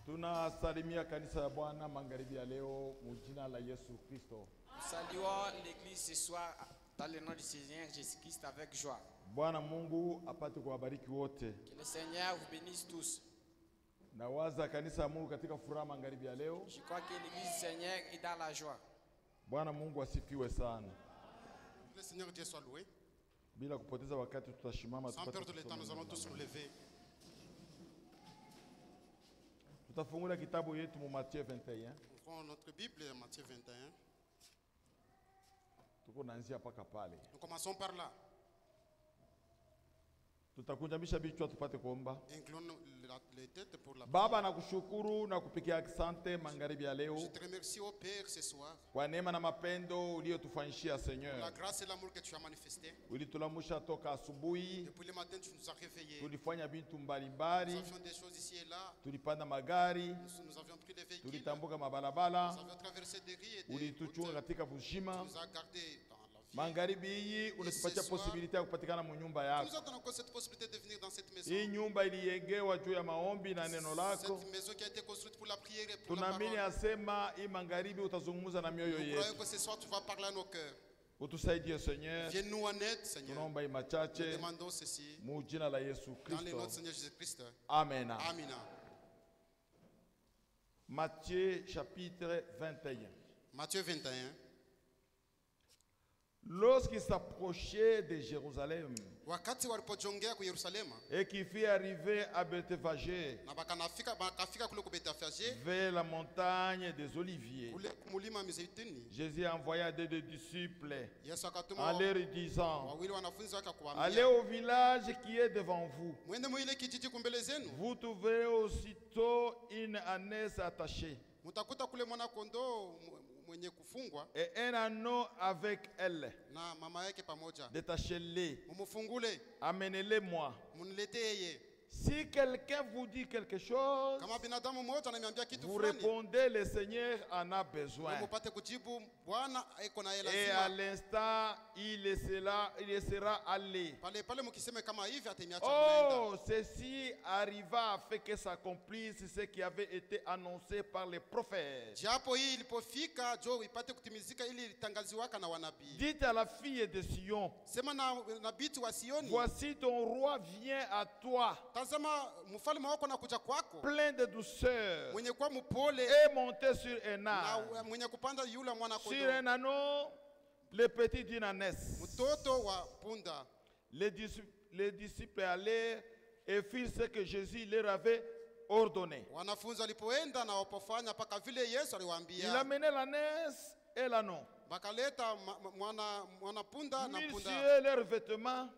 Tunasalimia kanisa ya Bwana magharibi ya leo mjina la Yesu Kristo. Nous saluons l'église ce soir dans le nom du Seigneur Jésus-Christ avec joie. Bwana Mungu apate kuwabariki wote. Que le Seigneur vous bénisse tous. Nawaza kanisa ya Mungu katika furaha magharibi ya leo. Je crois que l'église du Seigneur est dans la joie. Bwana Mungu asifiwe sana. Le Seigneur Dieu soit loué. Bila kupoteza wakati tutashimama Sans perdre le temps, nous allons tous nous lever. Tutafungula kitabu yetu mu Matthieu 21. Ouvrons notre Bible, Matthieu 21. Tuko naanzia paka pale. Nous commençons par là. Tutakunjamisha bichwa tupate kuomba. Inclinons les têtes pour la Baba, nakushukuru na kupikia asante magharibi ya leo Je te remercie au Père ce soir kwa neema na mapendo uliyotufanyishia pour la Seigneur. grâce et l'amour que tu as manifesté. Ulitulamusha toka asubuhi, Depuis le matin, tu nous as réveillés. tulifanya vitu Nous mbalimbali, avions des choses ici et là. tulipanda magari, Nous avions pris des véhicules. tulitambuka Nous mabalabala, avions traversé des rues et des ulituchunga routes. katika Tu bushima. nous as gardés dans la vie. Magharibi hii unatupatia possibility ya kupatikana mu nyumba Tu yako. nous as donné encore cette possibilité de venir dans cette maison. Hii nyumba iliyengewa juu ya maombi na neno lako. Cette maison qui a été construite pour la prière et pour la Tunaamini parole. asema hii magharibi utazungumza na mioyo Nous croyons yetu. que ce soir tu vas parler à nos cœurs. Utusaidie Seigneur. Viens-nous en aide, Seigneur. Tunaomba hii Nous machache demandons ceci mu jina la Yesu dans le nom Kristo. du Seigneur Jésus-Christ. Amen. Amen. Matthieu chapitre 21. Matthieu 21. Lorsqu'il s'approchait de Jérusalem Wakati walipojongea ku Yerusalema et qu'il fit arriver à Bethphagée, na bakafika kule ku Bethphagée vers la montagne des Oliviers, kule mulima Mizeituni, Jésus envoya deux des disciples Yesu en akatuma leur disant: wawili wanafunzi wake allez kuambia, au village qui est devant vous. mwende muile kijiji kumbele zenu, Vous trouverez aussitôt une ânesse attachée mutakuta kule mwana kondoo mwenye kufungwa et un anneau avec elle. na mama yake pamoja. Détachez-les, Mumufungule, amenez-les-moi. muniletee yeye. Si quelqu'un vous dit quelque chose, Kama binadamu mmoja ananiambia kitu vous fulani, répondez: le Seigneur en a besoin. mupate kujibu Bwana iko na yeye Et à lazima. l'instant, il laissera aller. Pale pale mukiseme kama hivi atemiacha Oh, mnaenda. ceci arriva afin que s'accomplisse ce qui avait été annoncé par les prophètes. Japo hii ilipofika jo ipate kutimizika ili litangaziwaka na wanabii. Dites à la fille de Sion: Sema na binti wa Sioni, voici ton roi vient à toi, tazama mfalme wako nakuja kwako, plein de douceur, mwenye kuwa mpole et monté sur un âne, na mwenye kupanda yule mwana sur kondoo, un anneau, le petit d'une ânesse. mtoto wa punda. Les disciples allèrent et firent ce que Jésus leur avait ordonné. Wanafunzi walipoenda na wapofanya paka vile Yesu Il aliwaambia, amenait l'ânesse et l'anneau, bakaleta mwana punda na mit punda, sur leurs vêtements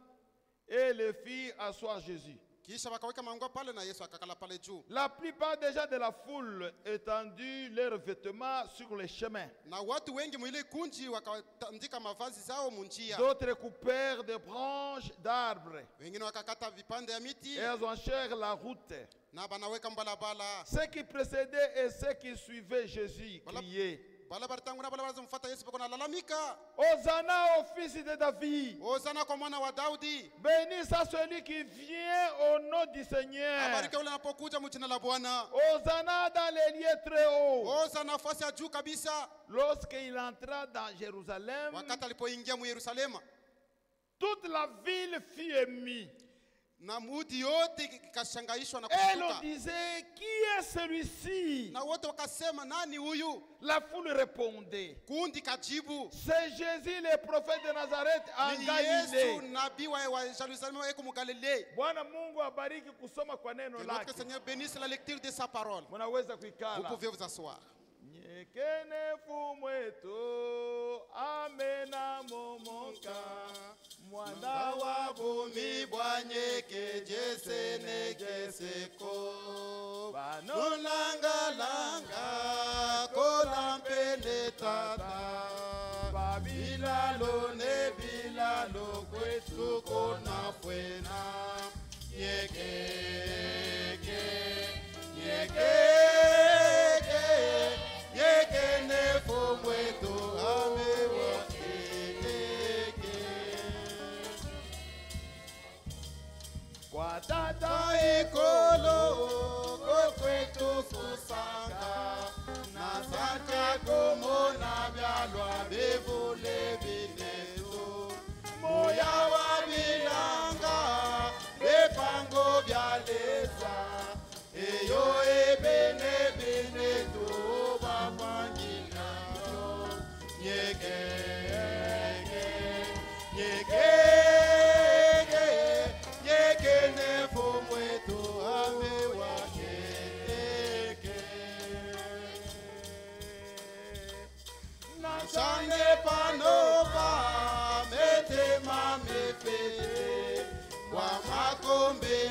et les fit asseoir Jésus. kisha wakaweka mango pale na Yesu akakala pale juu. La plupart déjà de la foule étendit leurs vêtements sur les chemins. Na watu wengi mwile kunji wakatandika mavazi zao munjia, D'autres coupèrent des branches d'arbres wengine wakakata vipande ya miti et enchèrent la route. na banaweka mbalabala. Ceux qui précédaient et ceux qui suivaient Jésus criaient: Bala baritanguna bala bazamfuata Yesu bako nalalamika, Hosanna au fils de David! Hosana kwa mwana wa Daudi, Béni soit celui qui vient au nom du Seigneur. abarike yule anapokuja mjina la Bwana, Hosanna dans les lieux très hauts. Hosana nafasi ya juu kabisa. Lorsqu'il entra dans Jérusalem, Wakati alipoingia mu Yerusalema, toute la ville fut émue. na mudi yote ikashangaishwa na Elle kushtuka, disait: qui est celui-ci? na wote wakasema nani huyu? La foule répondait: Kundi kajibu, c'est Jésus le prophète de Nazareth en ni Yesu Galilée. nabii wa Yerusalemu eko mu Galilei. Bwana Mungu abariki kusoma kwa neno Que notre lake. Seigneur bénisse la lecture de sa parole. Munaweza Vous kuikala. pouvez vous asseoir. Nyekene fumwetu amena momoka mwana wa bumi bwanyeke jesene jeseko banonanga kolampele tata bilalo ne bilalo kwetu kona fwena yekeke yekene fumwetu amewa kwa tata ikolo kwetu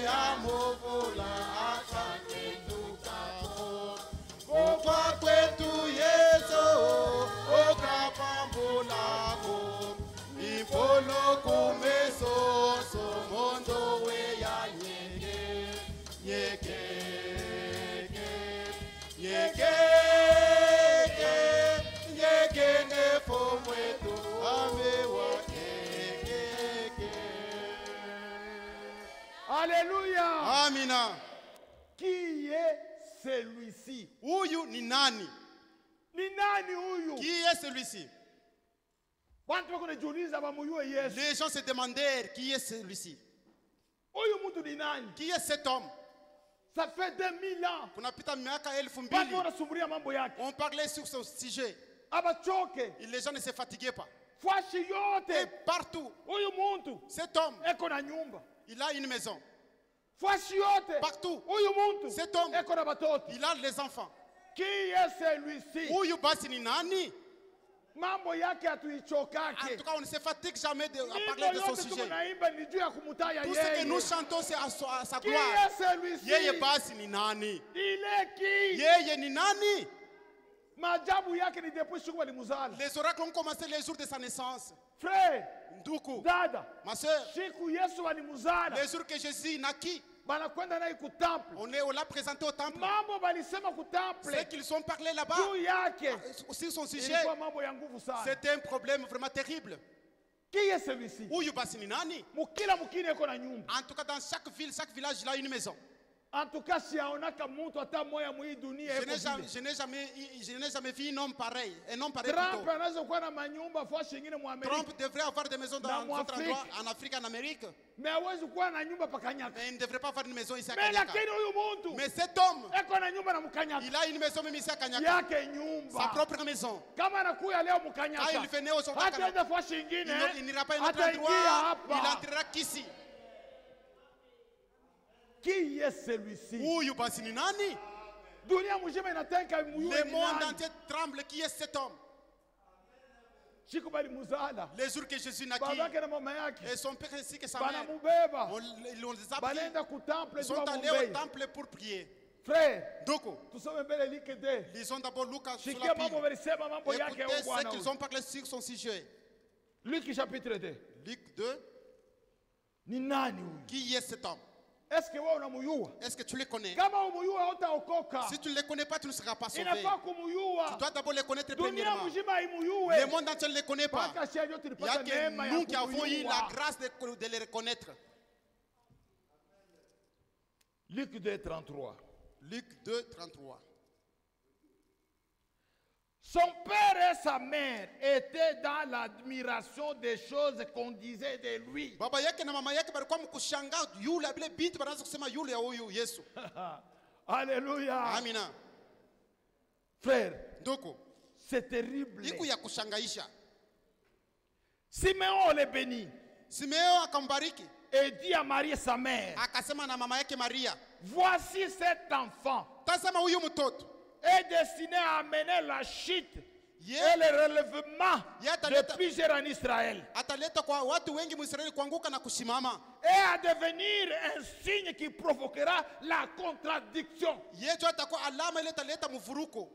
ya mvula akapendukapo. Kufa kwetu Yesu ukapambulako. Ipolo kumeso somondo we ya nyeke. Nyeke. Nyeke. Nyeke nefo mwetu amewa nyeke. Alléluia. Amina. Qui est celui-ci? Huyu ni nani? Ni nani huyu? Qui est celui-ci? Watu wako najiuliza wamjue Yesu. Les gens se demandèrent qui est celui-ci. Huyu mtu ni nani? Qui est cet homme? Ça fait 2000 ans. Kunapita miaka 2000. Watu wanasumbulia mambo yake. On parlait sur ce sujet. Abachoke. Et les gens ne se fatiguaient pas. Fashi Et yote. partout, Huyu mtu cet homme, eko na nyumba. il a une maison. Fashi yote. Partout, Huyu mtu cet homme, eko na batoto. il a les enfants. Qui est celui-ci? Huyu basi ni nani? Mambo yake En hatuichokake. tout cas, on ne se fatigue jamais à Nyimbo parler de son yote sujet. tunaimba ni juu ya kumutaya Tout ce que yeye. nous chantons, c'est à sa Qui gloire. est celui-ci? Yeye basi ni nani? Il est qui? Yeye ni nani? Maajabu yake ni depuis siku walimuzala. Les oracles ont commencé les jours de sa naissance. Frère, Nduku, dada, ma soeur, siku Yesu walimuzala. les jours que Jésus naquit, Banakwenda naye ku temple. on l'a présenté au temple. Mambo balisema ku temple. C'est qu'ils ont parlé là-bas Juu yake. sur son sujet. Ilikuwa mambo ya nguvu sana. C'était un problème vraiment terrible. Qui est celui-ci? Huyu basi ni nani? Mukila mukini eko na nyumba. En tout cas, dans chaque ville, chaque village, il a une maison. En tout cas, siaonaka mtu hata moya mwi dunia Je eko n'ai jamais, vile. je n'ai jamais vu un homme pareil. Un homme pareil Trump plutôt. anaweza kuwa na manyumba fashi ingine mu Amerika. Trump devrait avoir des maisons dans Dans d'autres Afrique. endroits, en Afrique, en Amérique. Mais hawezi kuwa na nyumba pa Kanyaka. Mais il ne devrait pas avoir une maison ici à Mais Kanyaka. lakini huyu mtu Mais cet homme, eko na nyumba na Mkanyaka. il a une maison même ici à Kanyaka. Yake Sa nyumba. propre maison. Kama anakuya leo Quand Mkanyaka. il venait aujourd'hui à Kanyaka, Hataenda fashi ingine. il n'ira pas à un autre Ataingia endroit. Il hapa. entrera qu'ici. Qui est celui-ci? Huyu basi ni nani? Dunia mzima inatenka muyue Le ni monde nani? entier tremble. Qui est cet homme? Siku balimuzala. Les jours que Jésus naquit, Babake na mama yake. et son père ainsi que sa mère, Banamubeba. ils les a pris. Banaenda ku temple Ils sont juu allés au wamumbei. temple pour prier. Frère, Donc, tusome mbele like de. lisons d'abord Lucas sur Sikia la mambo Bible. walisema mambo yake Écoutez huyu ce bwana qu'ils huyu. ont parlé sur son sujet. Luc chapitre 2. Luc 2. Ni nani huyu? Qui est cet homme? Est-ce que wewe unamjua? Est-ce que tu le connais? Kama umjua hutaokoka. Si tu ne le connais pas, tu ne seras pas sauvé. Inafaa Tu kumjua. dois d'abord le connaître Dunia premièrement. mzima Le imjue. monde entier ne le connaît pas. Mpaka sisi ndio Il n'y a tulipata neema que ya nous qui avons eu la kumjua. grâce de le reconnaître. Luc 2 33. Luc 2, 33. Son père et sa mère étaient dans l'admiration des choses qu'on disait de lui. Baba yake na mama yake balikuwa mkushangaa yule vile binti banaanza kusema yule ya huyu Yesu. Alléluia. Amina. Frère, Ndoko, c'est terrible. iko ya kushangaisha. Simeon le bénit Simeo akambariki, et dit à Marie sa mère, akasema na mama yake Maria, voici cet enfant tazama huyu mtoto est destiné à amener la chute Ye- et le relèvement Yataleta- de plusieurs en Israël ataleta kwa watu wengi Mwisraeli kuanguka na kusimama. et à devenir un signe qui provoquera la contradiction. Yesu atakuwa alama ile italeta mvuruko.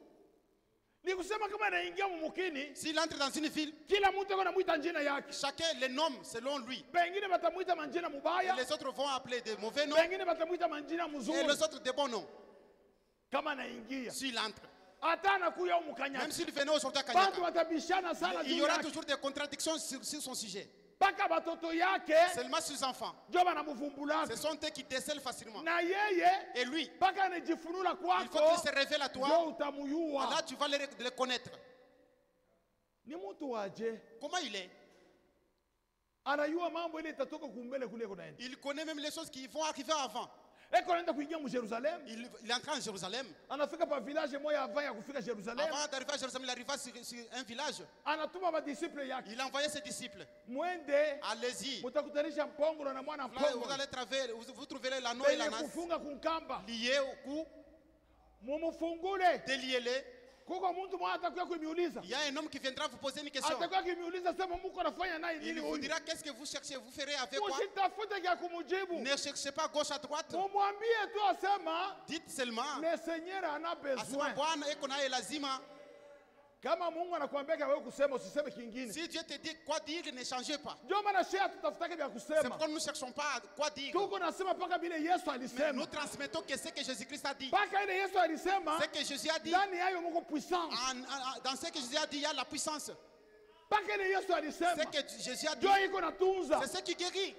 Ni kusema kama anaingia mumukini, S'il entre dans une ville, kila mtu ako namuita njina yake. chacun le nomme selon lui. Pengine batamuita manjina Et mubaya, les autres vont appeler des mauvais noms pengine batamuita manjina et mzuri. les autres des bons noms. Kama anaingia S'il entre, hata anakuya même umukanyaka, s'il venait aujourd'hui à bantu Kanyaka, watabishana sana il y juu aura yake, toujours des contradictions sur son sujet. mpaka batoto yake Seulement ses enfants, njo banamuvumbulaka ce sont eux qui décèlent facilement. na yeye Et lui, mpaka anajifunula il faut kwako, qu'il se révèle à njo toi. utamuyua Là, tu vas le connaître. ni mtu waje, Comment il est? anayua mambo ile itatoka kumbele kule kunaenda. Il connaît même les choses qui vont arriver avant. Eko anaenda kuingia mu Jerusalem, Il entre en Jérusalem. anafika pa village moya avant ya kufika Jerusalem, Avant d'arriver à Jérusalem, il arriva sur un village. anatuma badisiple yake, Il envoyait ses disciples. mwende Allez-y. mutakutanisha mpongolo na mwana Là, vous mpongolo allez travailler, vous trouverez l'anneau et la penye nasse kufunga kunkamba, liés au cou. mumufungule Déliez-les. Kuko mtu mmoja atakuwa kuniuliza. Il y a un homme qui viendra vous poser une question. Atakuwa kuniuliza sema mko nafanya naye Il nini vous huyu? dira qu'est-ce que vous cherchez, vous ferez avec quoi? Usitafute ya kumjibu. Ne cherchez pas gauche à droite. Mumwambie tu asema Dites seulement. le Seigneur ana besoin. Asema Bwana eko naye lazima. Kama Mungu anakuambia wewe kusema usiseme kingine. Si Dieu te dit quoi dire, ne changez pas. Ndio maana shia tutafutake vya C'est kusema. pourquoi nous ne cherchons pas à quoi dire. Tuko nasema paka vile Yesu Mais alisema. nous transmettons que ce que Jésus-Christ a dit. Paka ile Yesu alisema. Ce que Jésus a dit. Ndani yayo Mungu puissance. Dans ce que Jésus a dit, il y a la puissance. Paka ile Yesu alisema. Ce que Jésus a dit, Ndio iko natunza. c'est ce qui guérit.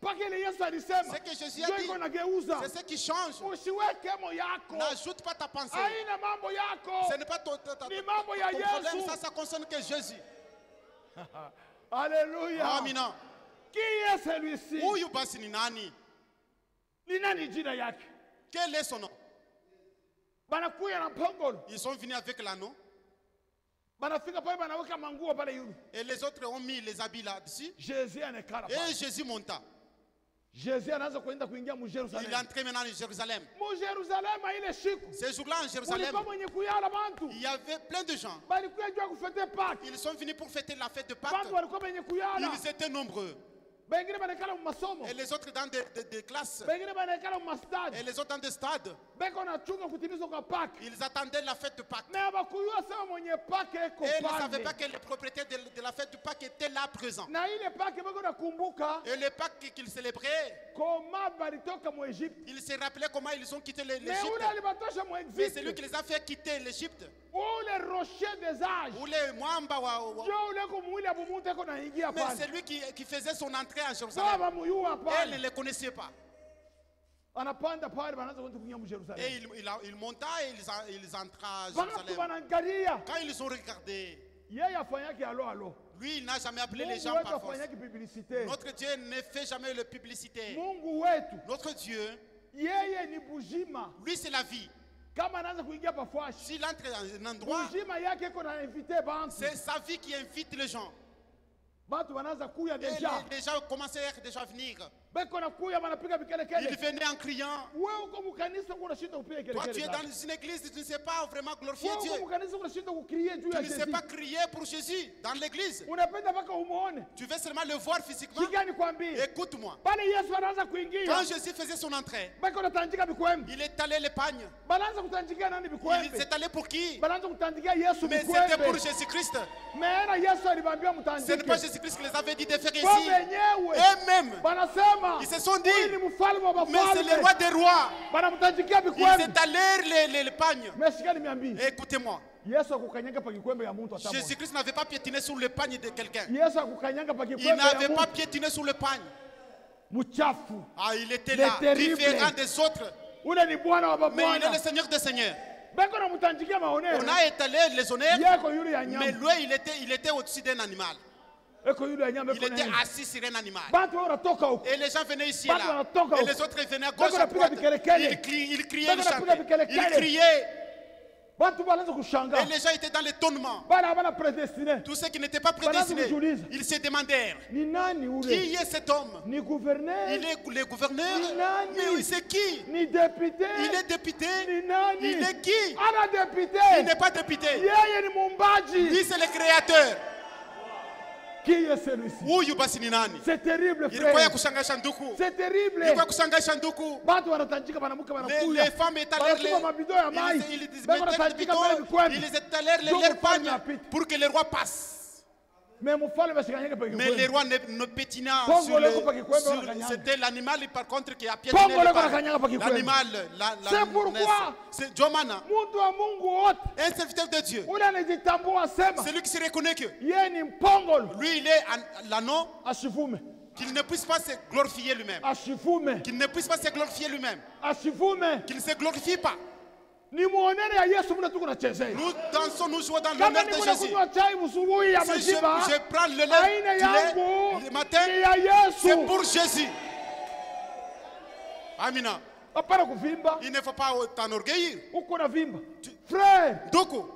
Paka ile Yesu alisema. Ce que Jésus a Ndio dit, iko nageuza. c'est ce qui change. Usiweke moyo yako. N'ajoute pas ta pensée. Haina mambo yako. Ce n'est pas ton mambo ya problème, Yesu. ça concerne que Jésus. Alléluia. Amina. Qui est celui-ci? Huyu basi ni nani? Ni nani jina yake? Quel est son nom? Banakuya na mpongolo. Ils sont venus avec l'anneau. Banafika pale banaweka manguo pale yule. Et les autres ont mis les habits là-dessus. Jésus anekala Et pale. Jésus monta. Jésus anaanza kuenda kuingia mu Il Jerusalem. est entré maintenant en Jérusalem. Mu Jerusalem ile siku. Ces jours-là en Jérusalem, Kulikuwa mwenye kuyala bantu. il y avait plein de gens. Balikuya jua kufete Pâques. Ils sont venus pour fêter la fête de Pâques. Bantu walikuwa mwenye kuyala. Ils étaient nombreux. Bengine banekala mu masomo. Et les autres dans des classes. Bengine banekala mu stade. Et les autres dans des stades. Beko na chunga kutimizwa kwa Pâques. Ils attendaient la fête de Pâques. Mais abakuyua sema mwenye Pâques eko Et ils ne savaient pale. pas que les propriétaires de la fête de Pâques étaient là présents. Na ile Pâques beko nakumbuka Et les Pâques qu'ils célébraient, koma balitoka mu Egypte. ils se rappelaient comment ils ont quitté Mais l'Égypte. ule alibatosha mu Mais c'est lui Egypte. qui les a fait quitter l'Égypte. Ule rocher des âges. Ou les Mwamba. Ndio ule kumwili abumuntu eko naingia Mais pale. c'est lui qui faisait son entrée en Jérusalem. Baba muyua Elle ne pale. les connaissait pas. Anapanda pale banaanza kwenda kuingia mu Et Jerusalem. il monta et ils entra à Watu Jérusalem. wanaangalia. Quand ils ont regardé, Yeye afanyake alo. lui, il n'a jamais appelé les Mungu gens wetu par force. afanyake publicité. Notre Dieu ne fait jamais de publicité. Mungu wetu Notre Dieu, yeye ni bujima. lui, c'est la vie. Kama anaanza kuingia pafashi. S'il entre dans un endroit, Bujima yake iko na invite bantu. c'est sa vie qui invite les gens. Bantu wanaanza kuya Et deja. les gens commencèrent déjà à venir. Beko na kuya banapiga Ils vikelekele. venaient en criant. Wewe uko mukanisa unashinda kupiga Toi, tu es kelekele. dans une église, tu ne sais pas vraiment glorifier Wewe Dieu. uko mukanisa unashinda kukriye juu Tu ya ne sais Jésus. pas crier pour Jésus dans l'église. Unapenda mpaka umuone. Tu veux seulement le voir physiquement. Sikia nikwambie. Écoute-moi. Pale Yesu anaanza kuingia. Quand Jésus faisait son entrée, Beko natanjika bikwembe. il est allé l'épargne. Banaanza kutanjikia nani Il bikwembe? s'est allé pour qui? Banaanza kutanjikia Yesu Mais c'était pour bikwembe. Jésus-Christ. Mais na Yesu alibambia Ce n'est pas mtanjike. Jésus-Christ qui les avait dit de faire Wao ici. wenyewe Eux-mêmes, banasema ils se sont dit, huyu ni mfalme wa mais c'est le roi mafalme. des rois. Banamtanjikia Ils bikwembe. étalèrent l'épargne. Mais sikia niambie. Écoutez-moi. Yesu akukanyanga pa kikwembe ya mtu atamwona. Jésus-Christ n'avait pas piétiné sur l'épargne de quelqu'un. Yesu akukanyanga pa Il kikwembe ya n'avait pas mtu piétiné sur l'épargne. mchafu. Ah, il était Le là, terrible. différent des autres. Ule ni Bwana wa Mais il est le mabwana. Seigneur des seigneurs. Beko namtanjikia maoneo. On a étalé les honneurs, Yeko yule ya mais nyama. lui, il était au-dessus d'un animal. Eko yule ya nyama Il eko na était yeye. assis sur un animal. Bantu wao wanatoka huko. Et les gens venaient ici et Bado là. wanatoka Et huko. les autres venaient à gauche, Bado à wanapiga droite. vikelekele. Ils criaient, Bado ils wanapiga chantaient. vikelekele. Ils criaient. Bantu wanaanza Et kushangaa. les gens étaient dans l'étonnement. Bana habana predestiné. Tous ceux qui n'étaient pas Wanaanza prédestinés, kujiuliza. ils se demandèrent, Ni nani qui ule? est cet homme? Ni gouverneur? Il est le gouverneur? Ni nani? Mais oui, c'est qui? Ni député? Il est député? Ni nani? Il est qui? Ana député. Il n'est pas député. Yeye ni muumbaji. Lui, c'est le créateur. Qui est celui-ci? Huyu basi ni nani? C'est terrible Ilikuwa ya frère. kushangaisha nduku. C'est terrible. Ilikuwa ya kushangaisha nduku. Batu wanatanjika banamuka banakuya. Les femmes étalèrent Wanatupa mabido ya mai. ils Beko mettaient les wanatanjika mbele bidons, vikwembe. ils étalèrent Ndio leur mfalme pagne apite. pour que le roi passe. Mais mfalme bashikanyanga pa Mais kikwembe. le roi ne pétina Pongo sur leko pa kikwembe sur wanakanyanga. c'était l'animal par contre qui a Pongo piétiné leko le wanakanyanga pa pagne. kikwembe. L'animal, C'est pourquoi c'est Jomana, Muntu wa Mungu wote un serviteur de Dieu. ule anajitambua sema Celui qui se reconnaît que yeye ni mpongolo lui il est l'anneau, ashivume qu'il ne puisse pas se glorifier lui-même. ashivume Qu'il ne puisse pas se glorifier lui-même. ashivume. Qu'il ne se glorifie pas. Ni muonene ya Yesu mna tuko nachezea. Nous dansons, nous jouons dans Kama l'honneur ni de kuna Jésus. kunywa chai busubuhi ya Si majiba. je prends le Aina lait yangu le matin, ni ya Yesu. c'est pour Jésus. Amina. Hapana kuvimba. Il ne faut pas t'enorgueillir. Uko na vimba. Frère, Doko,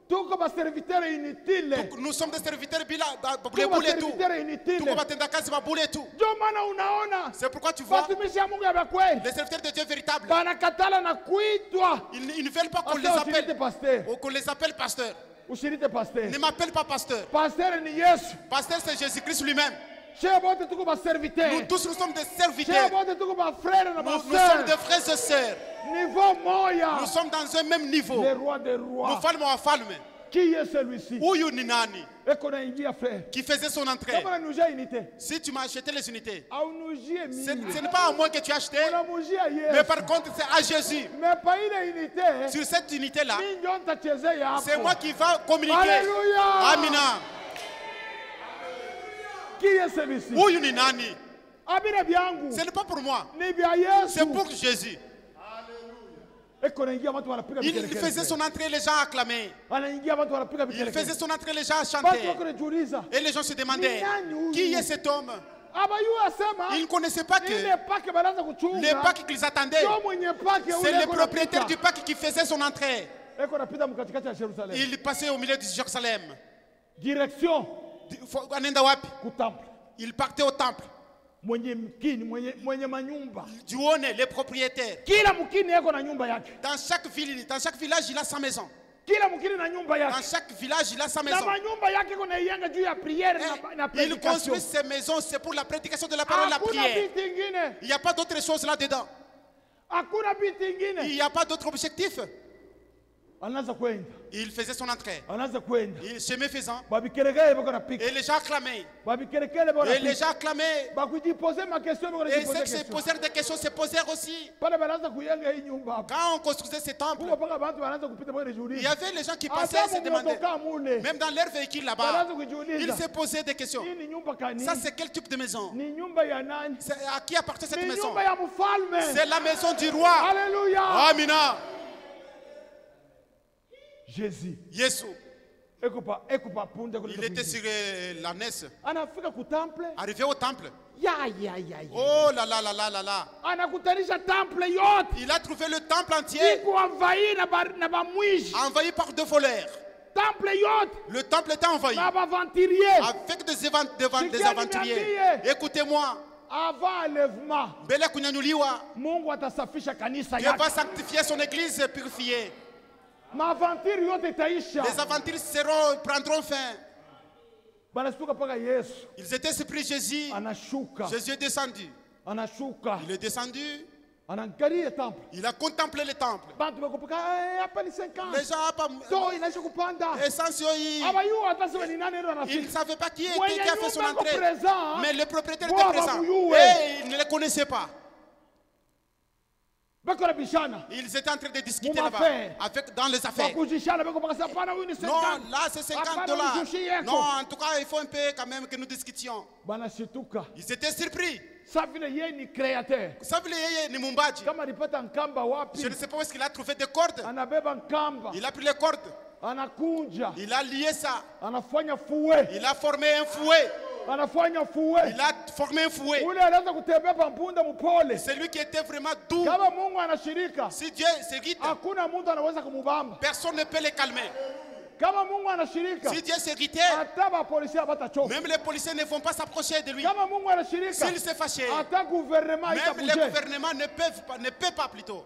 tuko baserviteur inutile, Donc, nous sommes des serviteurs bila tuko boule et tout. baserviteur inutile. Tuko batenda kazi ba boule et tout. Ndio maana unaona C'est pourquoi tu vois watumishi ya Mungu ya kweli les serviteurs de Dieu véritables. banakatala na kuitwa Ils ne veulent pas qu'on les Pasteur, usilite appelle pasteur, ou qu'on les appelle pasteur. usilite pasteur. Ne m'appelle pas pasteur. Pasteur ni Yesu. Pasteur, c'est Jésus-Christ lui-même. Shie bote tuko baserviteur. Nous tous, nous sommes des Shie serviteurs. bote tuko bafrère na Nous sommes baseur. des frères et sœurs. Niveau moya. Nous sommes dans un même niveau. Le roi des Nous rois. falme wa falme. Qui est celui-ci? Huyu ni nani Eko naingia frère. qui faisait son entrée? Kama unanujia unité. Si tu m'as acheté les unités, Aunujie ce mimi. n'est pas à moi que tu as acheté, Unamujia mais Yesu. par contre c'est à Jésus. Mais pas ile unité. Sur cette unité-là, Mimi ndio nitachezea hapo. c'est moi qui va communiquer. Alléluia. Amina. Qui est celui-ci? Huyu ni nani? Abina byangu. Ce n'est pas pour moi, Ni bya Yesu. c'est pour Jésus. Eko naingia watu wanapiga Il vigelegele. faisait son entrée, les gens acclamaient. Anaingia watu wanapiga Il vigelegele. faisait son entrée, les gens Watu chantaient. wako najiuliza. Et les gens se demandaient, qui est cet homme? Abayua asema Ils ne connaissaient pas que ile pake banaanza les kuchunga. Pâques qu'ils attendaient, Ndio mwenye pake c'est ule le propriétaire du Pâques qui faisait son entrée. Eko napita mkatikati ya Yerusalemu. Il passait au milieu de Jérusalem. Direction Anaenda wapi? ku temple. Il partait au temple. Mwenye mkini, mwenye manyumba. Duone, les propriétaires. Kila mkini yako na nyumba yake. Dans chaque ville, dans chaque village, il a sa maison. Kila mkini na nyumba Dans yake. chaque village, il a sa Na maison. manyumba yake kuna iyenga juu ya prière na Et il prédication. construit ses maisons, c'est pour la prédication de la parole, la Hakuna prière. vitu ingine. Il n'y a pas d'autre chose là-dedans. Hakuna vitu Il ingine. n'y a pas d'autre objectif. Anaanza kwenda. Il faisait son entrée. Anaanza kwenda. Il chemin faisant. Babikerekele bako napika. Et les gens acclamaient. Babikerekele bako Et les napika. gens acclamaient. Bakujiposer ma question bako Et ceux najiposer qui se question. posèrent des questions se posèrent aussi. Pale banaanza kuyenga hii nyumba hapa. Quand on construisait ces temples, Kuko paka bantu banaanza kupita bako il y najiuliza. avait les gens qui passaient et se Hata demandaient. mmotoka mule. Même dans leur véhicule là-bas, Banaanza ils kujiuliza. se posaient des questions. Hii ni nyumba kani? Ça, c'est quel type de maison? Ni nyumba ya nani? C'est à qui appartient cette Ni maison? nyumba ya mfalme. C'est la maison du roi. Alléluia. Amina. Jésus. Yesu. Ekupa punde kule. Il était sur l'ânesse. Anafika ku temple. Arrivé au temple. Ya. Oh là là là là là là. Anakutanisha temple yote. Il a trouvé le temple entier Iko envahi na ba mwishi. envahi par deux voleurs. Temple yote. Le temple était envahi Na ba venturier. avec des aventuriers. Niambie. Écoutez-moi. Avant enlèvement. Mbele ya kunyanyuliwa, Mungu atasafisha kanisa Dieu yake. va sanctifier son église purifiée. Maavantiri yote itaisha. Les aventures prendront fin. Banashuka paka Yesu. Ils étaient surpris, Jésus. Anashuka. Jésus est descendu. Anashuka. Il est descendu. Anaangalia temple. Il a contemplé le temple. Bantu bakupaka hapa ni 50. Les gens So inaisha kupanda. Abayua atasema ni nani ndio ils ne anafika. savaient pas qui Mwenye était qui a fait son nyumba ako entrée. présent. Mais le propriétaire Bwana était présent. muyue. Et ils ne les connaissaient pas. Bako na bishana. Ils étaient en train de discuter Mon là-bas. affaire. Dans les affaires. Bakujishana bako paka hapana huyu ni 50. Non, là c'est 50 Hapana, dollars. uzushi yako. Non, en tout cas, il faut un peu quand même que nous discutions. Banashituka. Ils étaient surpris. Sa vile yeye ni créateur. Ça veut dire ni Mumbaji. Kama alipata nkamba wapi? Je ne sais pas où est-ce qu'il a trouvé des cordes. Anabeba nkamba. Il a pris les cordes. Anakunja. Il a lié ça. Anafanya fouet. Il a formé un fouet. Anafanya fouet. Il a formé un fouet. Ule anaweza kutembea pampunda mpole. C'est lui qui était vraiment doux. Kama Mungu anashirika, Si Dieu s'irrite, hakuna mtu anaweza kumubamba. personne ne peut les calmer. Kama Mungu anashirika, Si Dieu s'irritait, hata bapolisi abatachoka. même les policiers ne vont pas s'approcher de lui. Kama Mungu anashirika, S'il s'est fâché, hata gouvernement même les itabuje. gouvernements ne peuvent pas plutôt.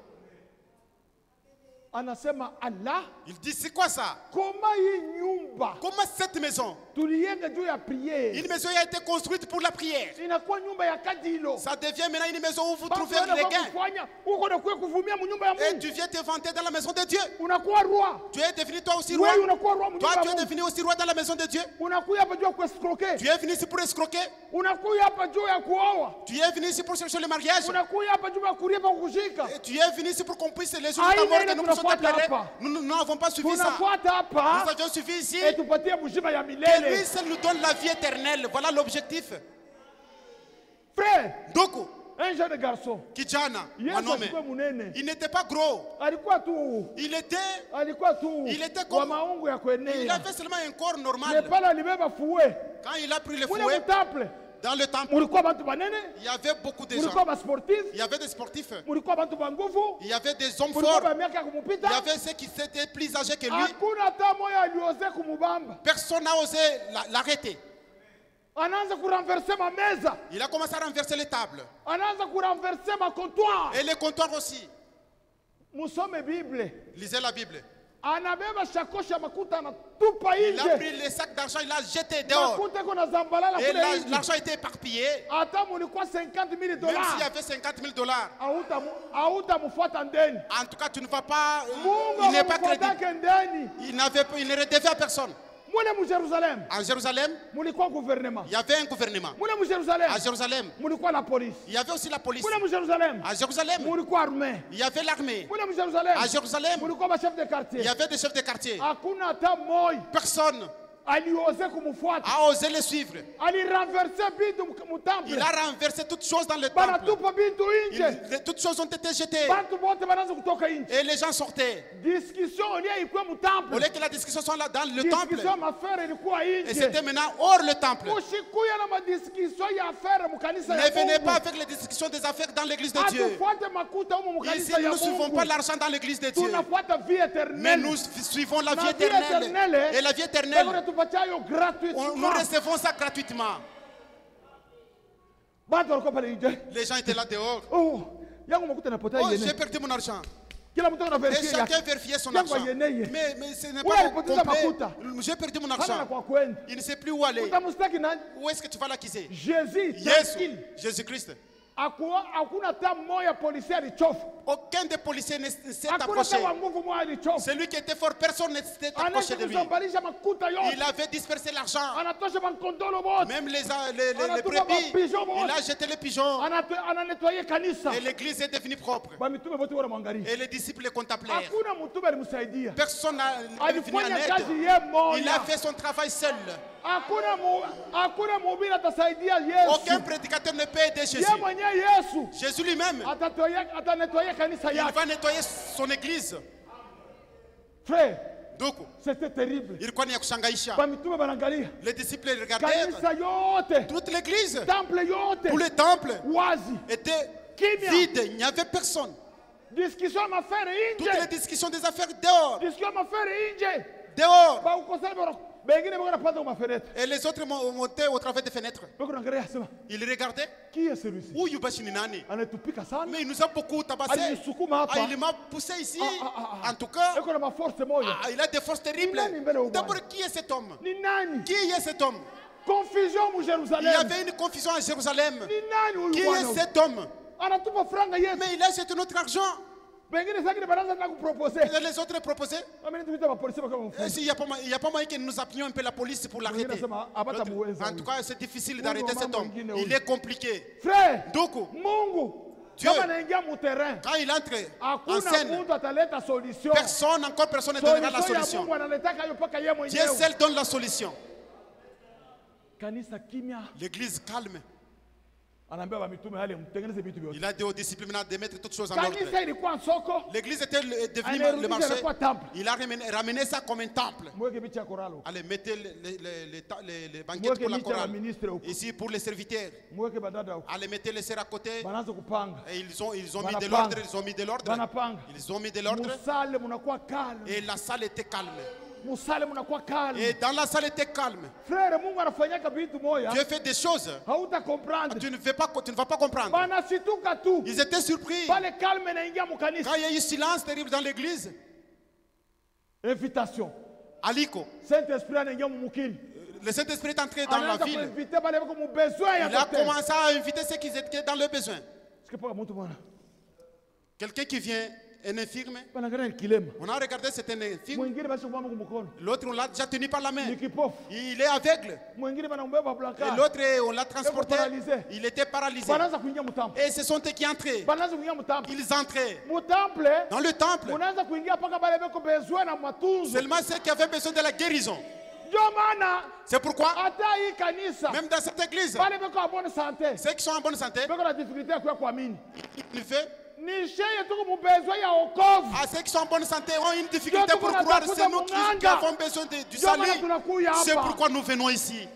Anasema Allah, Il dit, c'est quoi ça? koma hii nyumba Comment cette maison? tuliyenga juu ya priere Une maison qui a été construite pour la prière. inakuwa nyumba ya kadilo. Ça devient maintenant une maison où vous Basi trouvez unaenda les kwa gains. kufanya uko na kuya kuvumia mu nyumba ya Et Mungu. tu viens te vanter dans la maison de Dieu. Unakuwa roi. Tu es devenu toi aussi roi. Wewe unakuwa roi mu Toi, nyumba tu ya es Mungu. devenu aussi roi dans la maison de Dieu. Unakuya hapa juu ya kuescroquer. Tu es venu ici pour escroquer. Unakuya hapa juu ya kuoa. Tu es venu ici pour chercher le mariage. Unakuya hapa juu ya kuria pa kukushika. Et tu es venu ici pour qu'on puisse les jours Aïe, de ta mort nene que nous puissions tunafuata t'appeler. hapa. Nous n'avons pas suivi ça. Tunafuata Nous hapa avions suivi ici. etupatie mzima ya Que lui milele. seul nous donne la vie éternelle. Voilà l'objectif. Frère, Donc, un jeune garçon. Kijana, un Yesu homme, alikuwa munene. il n'était pas gros. Alikuwa tu Il était Il était kwa comme- maungu ya il kuenea. avait seulement un corps Le normal. pale alibeba fouet. Quand il a pris le Mule fouet, mtemple. Dans le temple, mulikuwa bantu banene, il y avait beaucoup de mulikuwa gens. basportif, Il y avait des sportifs. mulikuwa bantu banguvu, Il y avait des hommes mulikuwa forts. bamiaka Il y kumupita. avait ceux qui étaient plus âgés que lui. Hakuna hata moya aliose kumubamba. Personne n'a osé l'arrêter. Anaanza kurenverser ma meza, Il a commencé à renverser les tables. anaanza kurenverser ma comptoir. Et les comptoirs aussi. Musome Bible. Lisez la Bible. Anabeba shakosha makuta anatupa Il a nje. pris les sacs d'argent, il a jeté dehors. Makuta iko na zambalala Et kule nje. l'argent était éparpillé. Hata mulikuwa 50 000 Même s'il y dollars. avait 50 000 dollars. Auta mufuata ndeni. En tout cas, tu ne vas pas. Mungu Il n'est pas crédible. amufuatake ndeni. Il ne redevait à personne. Mule mu Jerusalem. En Jérusalem, Mulikuwa gouvernement. il y avait un gouvernement. Mule mu Jerusalem. À Jérusalem, Mulikuwa la police. il y avait aussi la police. Mule mu Jerusalem. À Jérusalem, Mulikuwa armée. il y avait l'armée. Mule mu Jerusalem. À Jérusalem, Mulikuwa ba chef de il quartier. y avait des chefs de quartier. Hakuna hata moi Personne aliose kumufuata. a osé les suivre. Alirenverser bitu mu temple. Il a renversé toutes choses dans le temple. Banatupa bitu nje. Toutes choses ont été jetées. Bantu bote banaanza kutoka nje. Et les gens sortaient. Discussion olia ilikuwa mu Au temple. lieu que la discussion soit là dans le temple. Discussion mafere ilikuwa Et nje. c'était maintenant hors le temple. Ushikuya na madiscussion ya affaire mu kanisa Ne ya venez Mungu. pas avec les discussions des affaires dans l'église de Dieu. Atufuate makuta humu mu Ici, kanisa nous ya ne suivons Mungu. pas l'argent dans l'église de Dieu. Tunafuata vie Mais éternelle. nous suivons la vie Na vie éternelle. éternelle, Et la vie Mungu éternelle, anatupatia hiyo gratuitement. nous recevons ça gratuitement. Bantu walikuwa pale nje. Les gens étaient là dehors. Oh, yangu makuta napotea Oh, yene. j'ai perdu mon argent. Kila mtu ana Et verifie chacun yake. vérifiait son Yangu argent. yeneye. Mais ce n'est Wewe pas alipoteza complet. makuta. J'ai perdu mon Hana na argent. kwa kwenda. Il ne sait plus où aller. Utamstaki nani? Où est-ce que tu vas l'accuser? Jésus, Yesu, tranquille. Jésus-Christ. Hakuna hata moya polisi alichofa. Aucun des policiers ne s'est Hakuna approché. hata wa nguvu moya alichofa. Celui qui était fort, personne ne s'est approché Anaanza de lui. kuzambalisha makuta yote. Il avait dispersé l'argent. Anatosha makondolo bote. Même les Anatupa brebis. mapigeon Il a wote. jeté les pigeons. Ananetwaye kanisa. Et l'église est devenue propre. Bamitume wote wanamwangalia. Et les disciples les contemplèrent. Hakuna mtume alimsaidia. Personne n'a venu en Alifanya kazi aide. ye Il moja. a fait son travail seul. Hakuna mhubiri atasaidia Aucun Yesu. prédicateur ne peut aider Jésus. Ye mwenyewe Yesu Jésus lui-même, atanetwaye kanisa il yake. va nettoyer son église. Frère, Donc, c'était terrible. ilikuwa ni ya kushangaisha. Bamitume banaangalia. Les disciples les regardèrent. Kanisa yote, Toute l'église, temple yote, tous les temples wazi. étaient Kimya. vides. Il n'y avait personne. Discussion mafere Toutes les nje. discussions des affaires dehors. Discussion mafere nje. Dehors. Ba ukosana bora. Bengine bora panda kwa mafenêtre. Et les autres montaient au travers des fenêtres. Bako naangalia sema, Ils regardaient. qui est celui-ci? Huyu basi ni nani? Anatupika sana. Mais il nous a beaucoup tabassé. Alinisukuma hapa. Ah, il m'a poussé ici. Ah. En tout cas, Eko na maforce moja. il a des forces terribles. Ni nani mbele ya Bwana? D'abord, qui est cet homme? Ni nani? Qui est cet homme? Confusion mu Il y Jerusalem. avait une confusion à Jérusalem. Ni nani Qui huyu est bwana? cet homme? Anatupa franga yetu. Mais il a jeté notre argent. Pengine sasa banaanza na kuproposer. Et les autres proposaient. Ameni tuita ba polisi kama mfumo. S'il n'y a pas moyen que nous appuyons un peu la police pour l'arrêter. Nasema abata muweza. En tout cas, c'est difficile Mungu d'arrêter wa cet mambo homme. mengine Il huyu. est compliqué. Frère, Donc, Mungu Dieu. kama anaingia mu terrain, quand il entre en hakuna scène, mtu ataleta solution. personne ne donnera la Solution ya solution. Mungu analetaka hiyo paka yeye Dieu mwenyewe. seul donne la solution. Kanisa kimya. L'église calme. Anaambia wa mitume hali mtengeneze vitu vyote. Il a dit aux disciples maintenant de mettre toutes choses en ordre. Kanisa ilikuwa soko. L'église était devenue le Amerudisha marché. inakuwa temple. Il a ramené ça comme un temple. Mweke picha ya koralo. Allez, mettez les banquettes Mweke pour la picha ya chorale. ministre huko. Ici pour les serviteurs. Mweke badada huko. Allez, mettez les sœurs à côté. Banaanza kupanga. Et ils ont mis de Banapanga. l'ordre. Ils ont mis de l'ordre. Banapanga. Ils ont mis de l'ordre. Musale munakuwa calme. Et la salle était calme. Musale munakuwa calme. Et dans la salle était calme. Frère, Mungu anafanyaka vitu moya. Dieu fait des choses. Hauta comprendre. Tu ne vas pas comprendre. Banasituka tu. Ils étaient surpris. Pale calme inaingia mu kanisa. Quand il y a eu silence terrible dans l'église, Invitation. Aliko, Saint-Esprit anaingia mu mukini. le Saint-Esprit est entré dans la Anaanza ville. kuinvite bale bako mu besoin ya Il a kote. commencé à inviter ceux qui étaient dans le besoin. Sikia paka mtu mwana. Quelqu'un qui vient, un infirme, Banaangalia kilema. on a regardé, c'est un infirme. Mwingine basi kumama kumkono. L'autre, on l'a déjà tenu par la main. Ni kipofu. Il est aveugle. Mwingine banambeba Et blanca. l'autre, on l'a transporté. paralysé. Il était paralysé. Banaanza kuingia mu temple. Et ce sont eux qui entraient. Banaanza kuingia mu temple. Ils entraient Mu temple. dans le temple. Munaanza kuingia paka bale bako besoin na matunzo. Seulement ceux qui avaient besoin de la guérison. Ndio maana C'est pourquoi, hata hii kanisa même dans cette église, bale bako en bonne santé. ceux qui sont en bonne santé, Bako na difficulté ya kuamini. il fait. Ni sheye tuko mu besoin ya wokovu. À ceux qui sont en bonne santé ont une difficulté Ndio pour tuko croire. natafuta C'est nous qui munganga. avons besoin du Ndio maana salut. tunakuya C'est hapa. pourquoi nous venons ici.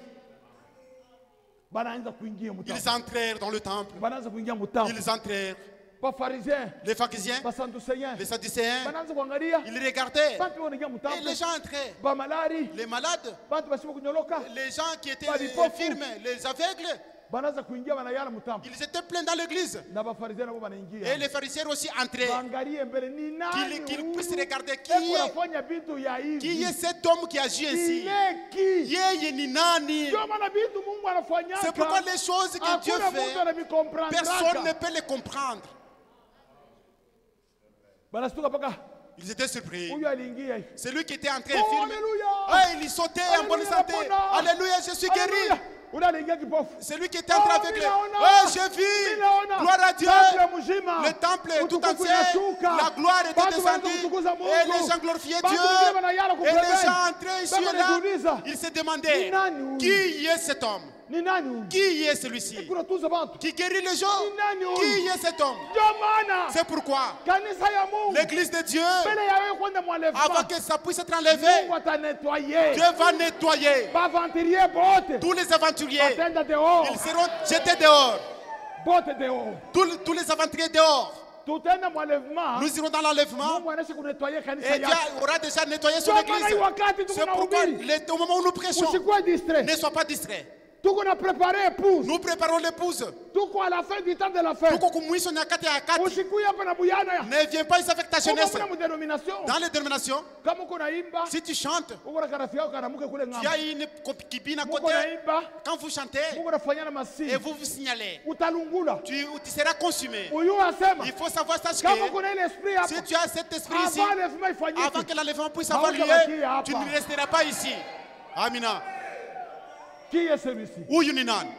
banaanza kuingia mu Ils temple. entrèrent dans le temple. Banaanza kuingia mu temple. Ils entrèrent. Bafarisiens, Les pharisiens, basadducéens, les sadducéens, banaanza kuangalia ils regardaient. bantu wanaingia mu Et temple. les gens entraient. Bamalari, Les malades, bantu basiba kunyoloka, les gens qui étaient Balipofu. infirmes, les aveugles, banaanza kuingia banayala mu temple. ils étaient pleins dans l'église. Na bafarisiens nabo Et banaingia. les pharisiens aussi entraient. Baangalie mbele ni nani Qu'ils puissent huyu? regarder qui Eko est, anafanya vitu ya qui est hivi. cet homme qui agit ainsi. Il est qui? Yeye ni nani? Ndio maana vitu Mungu anafanyaka. C'est pourquoi les choses que Dieu Hakuna mtu fait, anavikomprendre. personne ne peut les comprendre. Banastuka paka Ils étaient surpris. huyu aliingia hivi. C'est lui qui était entré Oh, infirme. alléluia. Ah, il sautait en bonne Alléluia, santé. Bwana. Alléluia, je suis guéri. Alléluia. Ule aliingia kipofu. C'est lui qui était entré Oh, avec les. ninaona. Oh, j'ai vu. Ninaona. Gloire à Dieu. Temple mzima. Le temple tout Utukufu entier. inashuka. La gloire était Watu wanaanza descendue. kutukuza Mungu. Et les gens glorifiaient Watu Dieu. wengine wanayala Et les kupembeni. gens entraient ici Baba et là. anajiuliza, Ils se demandaient Ni nani huyu? qui est cet homme? ni nani huyu? Qui est celui-ci? Kuna tuza bantu. Qui guérit les gens? Ni nani huyu? Qui est cet homme? Ndio maana C'est pourquoi kanisa ya Mungu l'église de Dieu, mbele ya wewe kwenda mwalevema, avant que ça puisse être enlevé, Mungu atanetwaye. Dieu va nettoyer Bavanturier bote tous les aventuriers. batenda dehors. Ils seront jetés dehors. Bote dehors. Tous les aventuriers dehors. Tutenda mwalevema. Nous irons dans l'enlèvement. Mungu anaweza kunetwaye kanisa Et Dieu yake. aura déjà nettoyé son Ndio maana hii église. wakati tuko C'est na pourquoi ubiri. au moment où nous prêchons, Usikuwe distrait. ne sois pas distrait. Tuko na préparer épouse. Nous préparons l'épouse. Tuko à la fin du temps de la fête. Tuko kumwisho nyakati ya kati. Usikuwe hapa na buyana ya. Ne viens pas ici avec ta jeunesse. Uko kuna dénomination. Dans les dénominations, Kama uko naimba, si tu chantes, uko na karafia yako kanamuke kule tu ng'ambo. as une kibine à Uko côté. naimba, Quand vous chantez uko nafanyana masini. et vous vous signalez, Utalungula. tu seras consumé. Uyu asema, Il faut savoir, sache kama que kuna ile esprit hapa, si tu as cet esprit ici, avant l'enlèvement avant ifanyike. que l'enlèvement puisse avoir lieu, Hautabakia hapa. tu ne resteras pas ici. Amina. Qui est celui-ci? Huyu ni nani?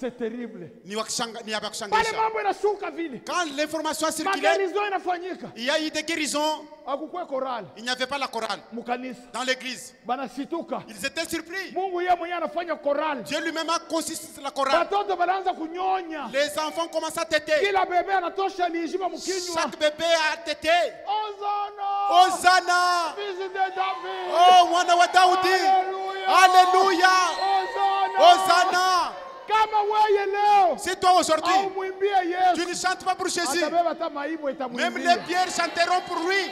C'est terrible. Ni ya Pale kushangaisha. mambo inashuka vile. Quand l'information a circulé, Magarizo inafanyika. il y a eu des guérisons. Hakukuwa chorale Il n'y avait pas la chorale mukanisa. dans l'église. Banasituka. Ils étaient surpris. Mungu yeye mwenyewe anafanya chorale. Dieu lui-même a consisté la chorale. Watoto wanaanza kunyonya. Les enfants commencent à téter. Kila bebe anatosha lijima mkinywa. Chaque bébé a tété. Hosanna! Hosanna! Fils de David! Oh, mwana wa Daudi! Alléluia! Alléluia! Hosanna! Hosanna! Kama wewe leo C'est toi aujourd'hui. haumwimbie Yesu, Tu ne chantes pas pour Jésus. atabeba hata maibu Même itamwimbia. les pierres chanteront pour lui.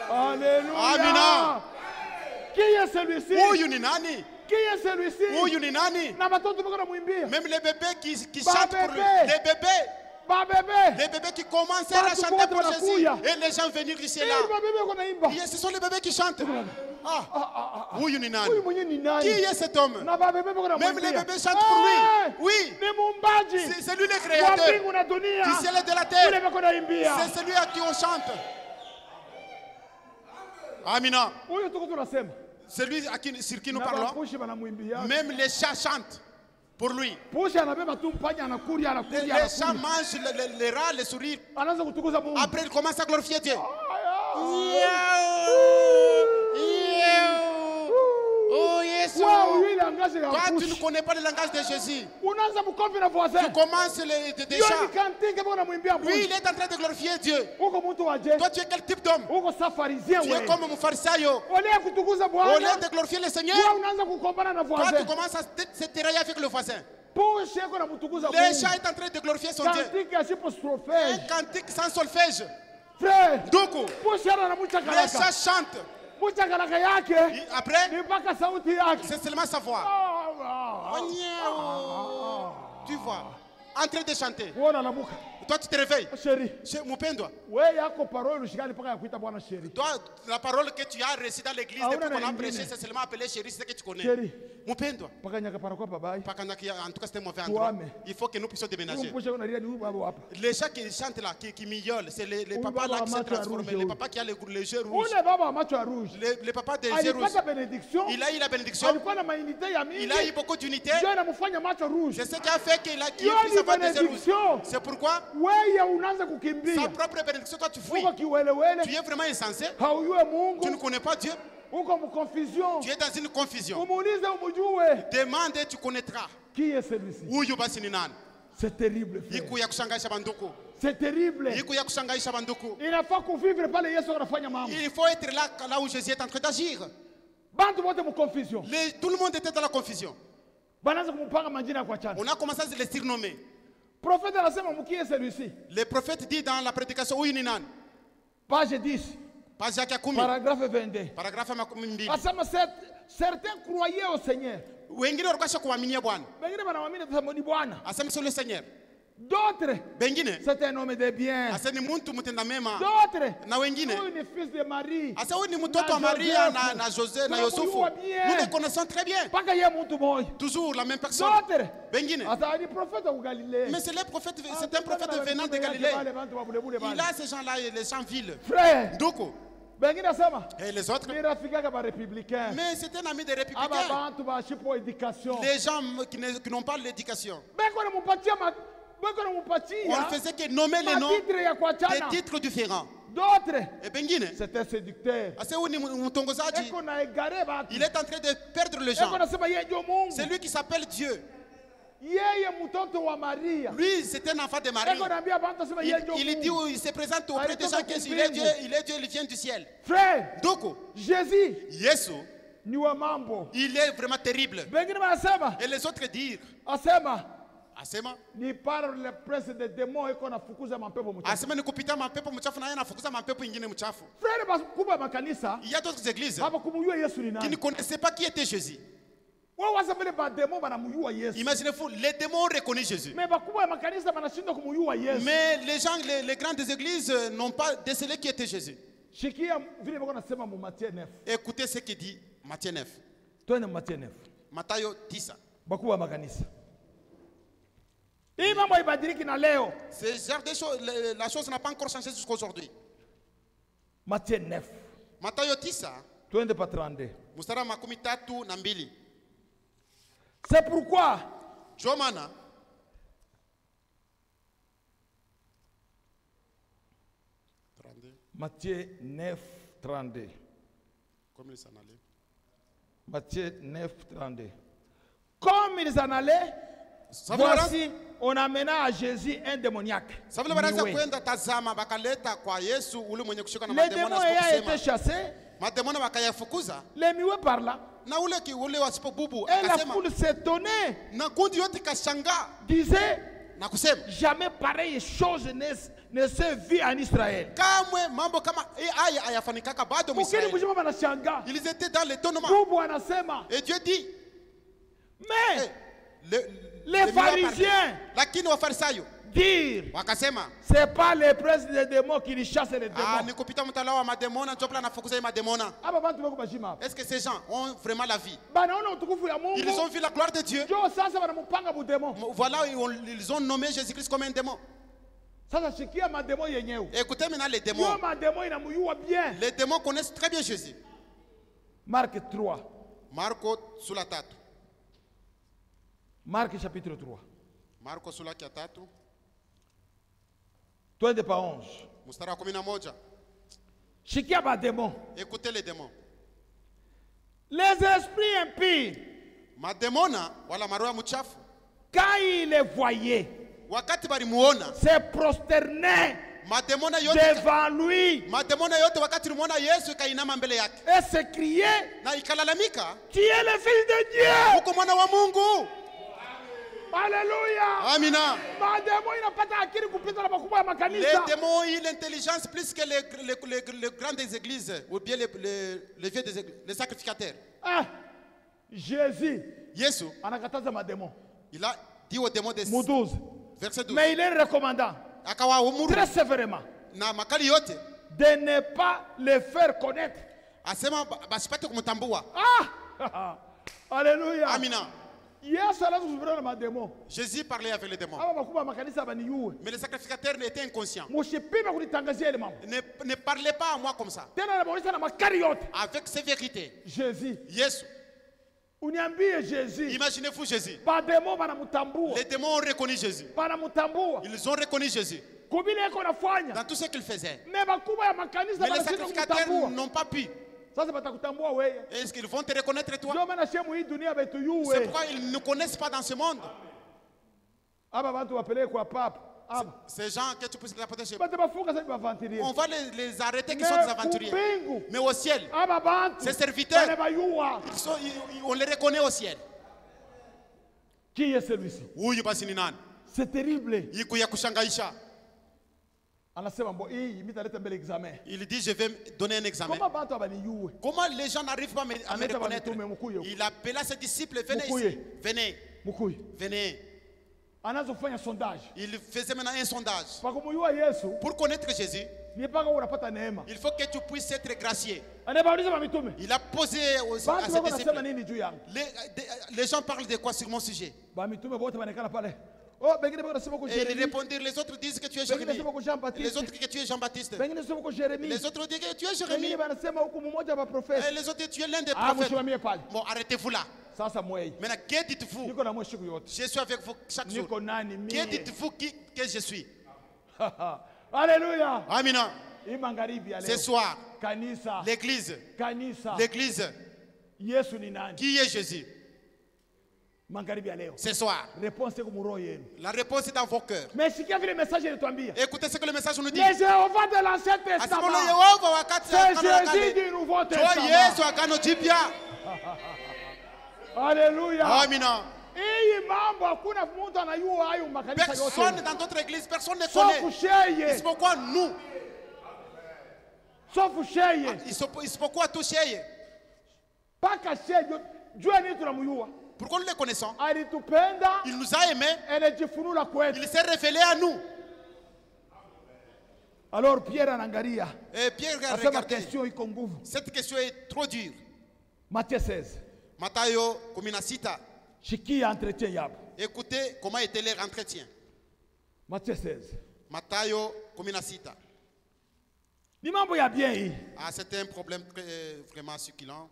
Alléluia! Amina. Qui est celui-ci? Huyu ni nani? Qui est celui-ci? Huyu ni nani? Na watoto wako namwimbia. Même les bébés qui Ba chantent pour lui. bébé. Les bébés. Ba bébé. Les bébés qui commencent à Watu chanter wote pour Jésus. wanakuya. Et les gens venir ici et là. Hii ba bébé wako naimba. Ce sont les bébés qui chantent. Ah. Huyu ni nani? Huyu mwenyewe ni nani? Qui est cet homme? Na ba bébé wako namwimbia. Même les bébés chantent pour lui. Oui. Ni muumbaji. C'est lui le Wa créateur mbingu na dunia. du ciel et de la Yule terre. wako naimbia. C'est celui à qui on chante. Amina. Huyu tuko tunasema. Celui sur qui nous Na parlons. bapushi banamwimbia. Même les chats chantent pour lui. Pushi anabeba tu mpanya anakuria Les anakuria. chats mangent les rats, les souris. Anaanza kutukuza Mungu. Après, ils commencent à glorifier Dieu. Oh, yes. Wow, yule angaje ya Toi, tu ne pushi. connais pas le langage de Jésus. Unaanza mkofi na voisin. Tu commences des Yule ni chats. kantinge bwana mwimbia Lui, il Mungu. est en train de glorifier Dieu. Uko mtu waje. Toi, tu es quel type d'homme? Uko safarizien Tu es wewe. comme mon pharisaio. Ole kutukuza Au Bwana. lieu de glorifier le Seigneur, Wewe unaanza kukombana na toi, voisin. tu commences à se terrailler avec le voisin. Pushi yako na mtukuza Le Mungu. chat est en train de glorifier son Dieu. Kantike asipo Un strophe. cantique sans solfège. Frère. Duku. Pushi ana na mucha Les karaka. chats chantent. Mucha karaka yake. Après, Ni mpaka sauti yake. c'est seulement sa voix. Tu vois, en train de chanter. Uona nabuka. Toi, tu te réveilles. Sheri. Mupendwa. Wewe yako parole ushikani mpaka ya kuita Bwana sheri. Toi, la parole que tu as reçue dans l'église, Ah, depuis on a qu'on a une prêché, ligne. c'est seulement appelé chéri, c'est ce que tu connais. Chéri. Mupendwa. Mpaka nyaka para kwa babai. En tout cas, c'était un mauvais endroit. Tuame. Il faut que nous puissions déménager. Mpushe kuna ria ni huyu baba hapa. Les chats qui chantent là, qui miaulent, c'est les Oui, papas là baba qui se macho ya transforment. rouge, Les oui. papas qui ont les yeux rouges. Ule baba wa macho ya rouge. Les papas des yeux rouges. Alipata benediction. Il a eu la bénédiction. Alikuwa na mainite ya Il a eu mingi. beaucoup d'unité. Ndio anamfanya macho rouge. C'est ce qui a fait qu'il a Hiyo puisse ni avoir des yeux rouges. benediction. C'est pourquoi Wewe unaanza sa kukimbia. propre bénédiction, toi tu fuis. Uko kiwelewele. Tu es vraiment insensé. Haujue Tu ne Mungu. connais pas Dieu. Uko mconfusion. Tu es dans une confusion. Umuulize umjue. Demande et tu connaîtras. Qui est celui-ci? Huyu basi ni nani? C'est terrible, frère. Yiku ya kushangaisha banduku. C'est terrible. Yiku ya kushangaisha banduku. Inafaa kuvivre pale Yesu anafanya mambo. Il faut être là où Jésus est en train d'agir. Bantu wote mconfusion. Tout le monde était dans la confusion. Banaanza kumpanga majina kwa chana. On a commencé à les surnommer. Prophète anasema mkie celui-ci. Le prophète dit dans la prédication, oui, ni nani. Page 10. Page ya 10. Paragraphe 22. Paragraphe ya 12. Asema certains croyaient au Seigneur. Wengine walikuwa kuaminia Bwana. Wengine wanaamini kusema ni Bwana. Asema c'est le Seigneur. D'autres, Bengine, c'est un homme de bien. asa ni muntu mutenda mema. D'autres, Na wengine, huyu ni fils de Marie. asa huyu ni mtoto wa Maria na José na Yusufu. Nous les connaissons très bien. Paka yeye mtu moja. Toujours la même personne. D'autres, Bengine. asa ni prophète wa Galilée. Mais c'est le prophète, c'est un prophète venant de Galilée. Il a ces gens-là, les gens villes. Frère, Ndoko. bengine asema, Et les autres. ni rafiki kama républicain. Mais c'est un ami des Aba républicains. bantu bashipo éducation. Les gens qui n'ont pas l'éducation. Beko na mupatia On ne faisait que nommer les noms des titres différents. D'autres, Et Bengine, c'est un séducteur. asa huyu ni mtongozaji. Eko na egare batu. Il est en train de perdre les gens. Eko nasema yeye ndio Mungu. C'est lui qui s'appelle Dieu. Yeye mtoto wa Maria. Lui, c'est un enfant de Marie. Eko naambia bantu asema yeye ndio Il dit, Mungu. il se présente auprès des gens qu'il est Dieu, il vient du ciel. Frère, Donc, Jésus Yesu, ni wa mambo. il est vraiment terrible. Bengine wanasema, Et les autres dire, asema asema, ni par le prince des démons eko nafukuza mapepo mchafu. asema ni kupita mapepo mchafu na yeye anafukuza mapepo ingine mchafu. Frère bakubwa makanisa Il y a d'autres églises hapa kumjua Yesu ni qui ne nani. connaissaient pas qui était Jésus. Wao wasema ba démons banamjua Yesu. Imaginez-vous, les démons reconnaissent Jésus. Mais bakubwa makanisa banashindwa kumjua Yesu. Mais les gens, les grandes églises n'ont pas décelé qui était Jésus. Shikia vile bako nasema mu Matthieu 9. Écoutez ce qu'il dit, Matthieu 9. Twende Matthieu 9. Mathayo 10. Bakubwa makanisa. Hii mambo ibadiliki na leo. Ce genre de choses, la chose n'a pas encore changé jusqu'à aujourd'hui. Matthieu 9. Mathayo 10, Twende pa 32. mstari 32. C'est pourquoi Ndio maana Matthieu 9, 32. comme il s'en allait. Matthieu 9, 32. Comme ils en allaient, Ça veut dire- voici, on amena à Jésus un démoniaque. Sasa vile wanaanza Niwe. kwenda tazama, bakaleta kwa Yesu ule mwenye kushika na Les mademoni démons ayant été asipokusema. chassés, Mademoni wakayafukuza les muets par là. na ule wasipobubu Et la akasema, foule s'étonnait, na kundi yote kashangaa disait, na kusema, jamais pareille chose ne s'est vue en Israël. kamwe mambo kama haya hayafanikaka bado Mkini Mwisraeli. mjima wanashangaa. Ils étaient dans l'étonnement. Mungu anasema, Et Dieu dit, mais les pharisiens lakini wafarisayo dire, wakasema, c'est pas les princes des démons qui les chassent les démons. ni kupita mtandao wa mademona ndio pala nafukuza hii mademona. Aba bantu bako bashima hapa. Est-ce que ces gens ont vraiment la vie? Banaona utukufu ya Mungu. Ils ont vu la gloire de Dieu. Jo sasa wanamupanga budemo. Voilà, ils ont nommé Jésus-Christ comme un démon. Sasa shikia mademo yenyewe. Écoutez maintenant les Yo démons. mademo inamuyua bien. Les démons connaissent très bien Jésus. Marc 3. Marco sura 3. Marc chapitre 3. Marko sura ya 3 Twende pa 11. mstari wa 11. Shikia mademo. Écoutez les démons. Les esprits impies, Mademona wala maroho mchafu quand ils les voyaient, wakati balimuona se prosternaient mademona yote devant lui wakati limuona Yesu ikainama mbele yake et s'écriaient, na ikalalamika, tu es le Fils de Dieu. huko mwana wa Mungu. Alléluia. Amina. Mademo inapata akili kupita na makubwa ya Les makanisa. démons ont eu l'intelligence plus que les grandes églises ou bien les vieux des églises, les sacrificateurs. Ah, Jésus Yesu, anakataza mademo. il a dit aux démons de Mu 12. verset 12. Mais il est recommandant Akawaamuru très sévèrement na makali yote de ne pas le faire connaître. asema basipate kumtambua. Ah! Alléluia. Amina. Yesu anazungumza na mademo. Jésus parlait avec les démons. Aba makubwa ya makanisa baniyue. Mais les sacrificateurs étaient inconscients. Musipime kunitangazia ile mambo. Ne parlez pas à moi comme ça. Tena anaonyesha na makari yote. Avec ces vérités. Jésus. Yesu. Uniambie Jésus. Imaginez-vous Jésus. Bademo banamutambua. Les démons ont reconnu Jésus. Banamutambua. Ils ont reconnu Jésus Kubile eko nafanya. dans tout ce qu'il faisait. Mais bakubwa ya makanisa Mais les banashindwa sacrificateurs kumtambua. n'ont pas pu. Sasa batakutambua wewe. Est-ce qu'ils vont te reconnaître toi? Ndio maana shemu hii dunia C'est betuyue. pourquoi ils ne nous connaissent pas dans ce monde. Aba bantu wapeleke kwa papa. Aba. Ces gens que tu peux rapporter chez Bate bafunga sasa bavantilier. on va les arrêter qui sont des aventuriers. Mbingu. Mais au ciel, Aba bantu. ces serviteurs, Bane bayua. on les reconnaît au ciel. Qui est celui-ci? Huyu basi ni nani? C'est terrible. Iko ya kushangaisha. Anasema mbo hii mitaleta mbele examen. Il dit je vais donner un examen. Comment bantu abaniyue? Comment les gens n'arrivent pas à me reconnaître? Il appela ses disciples, venez ici. Venez. Mukuye. Venez. Anazofanya sondage. Il faisait maintenant un sondage. Kwa kumuyua Yesu. Pour connaître Jésus, Ni paka unapata neema. il faut que tu puisses être gracié. Anabauliza mamitume. Il a posé aux, à Bantu ses wako nasema disciples. nini juu yangu? Les gens parlent de quoi sur mon sujet? Ba mitume wote wanekana pale. Oh, bengine bako nasema ko Et ils Jérémie. répondirent, les autres disent que tu es Bengine Jérémie. nasema ko Jean-Baptiste. Les autres que tu es Jean-Baptiste. Bengine nasema ko Jérémie. Les autres disent que tu es Jérémie. Bengine banasema huko mmoja wa prophète. Et les autres, tu es l'un des Ah, prophètes. mshimamie pale. Bon, arrêtez-vous là. Sasa mwei. Maintenant, que dites-vous? Niko na mwisho yote. Je suis avec vous chaque jour. Niko nani mimi? Que dites-vous que je suis? Alléluia. Amina. Hii magharibi ya Ce leo. soir, Kanisa. l'église, Kanisa. l'église, Yesu ni nani? qui est Jésus? Magharibi ya leo. Ce soir, Réponse iko mu roho yenu. la réponse est dans vos cœurs. Mais sikia vile message ilituambia. Écoutez ce que le message nous dit. Le Jéhovah de l'Ancien Asimolo Testament. Yehova wakati C'est Agano la Jésus Kale. du Nouveau Toi Testament. Yesu agano jipya. Alléluia. Amina. Hii mambo hakuna mtu anayua hayo makanisa Personne yote. dans notre église, personne ne Sauf connaît. sheye. Isipokuwa nous. Sauf sheye. Isipokuwa tu sheye. Paka sheye. Jua nini tunamjua? Pourquoi nous le connaissons? Alitupenda, Il nous a aimés. anajifunua kwetu. Il s'est révélé à nous. Alors Pierre anaangalia. Et Pierre a Asema regardé. question iko nguvu. Cette question est trop dure. Matthieu 16. Matayo 16. Shikia entretien yabo. Écoutez comment était leur entretien. Matthieu 16. Matayo 16. Ni mambo ya bien hii. Ah, c'était un problème vraiment succulent.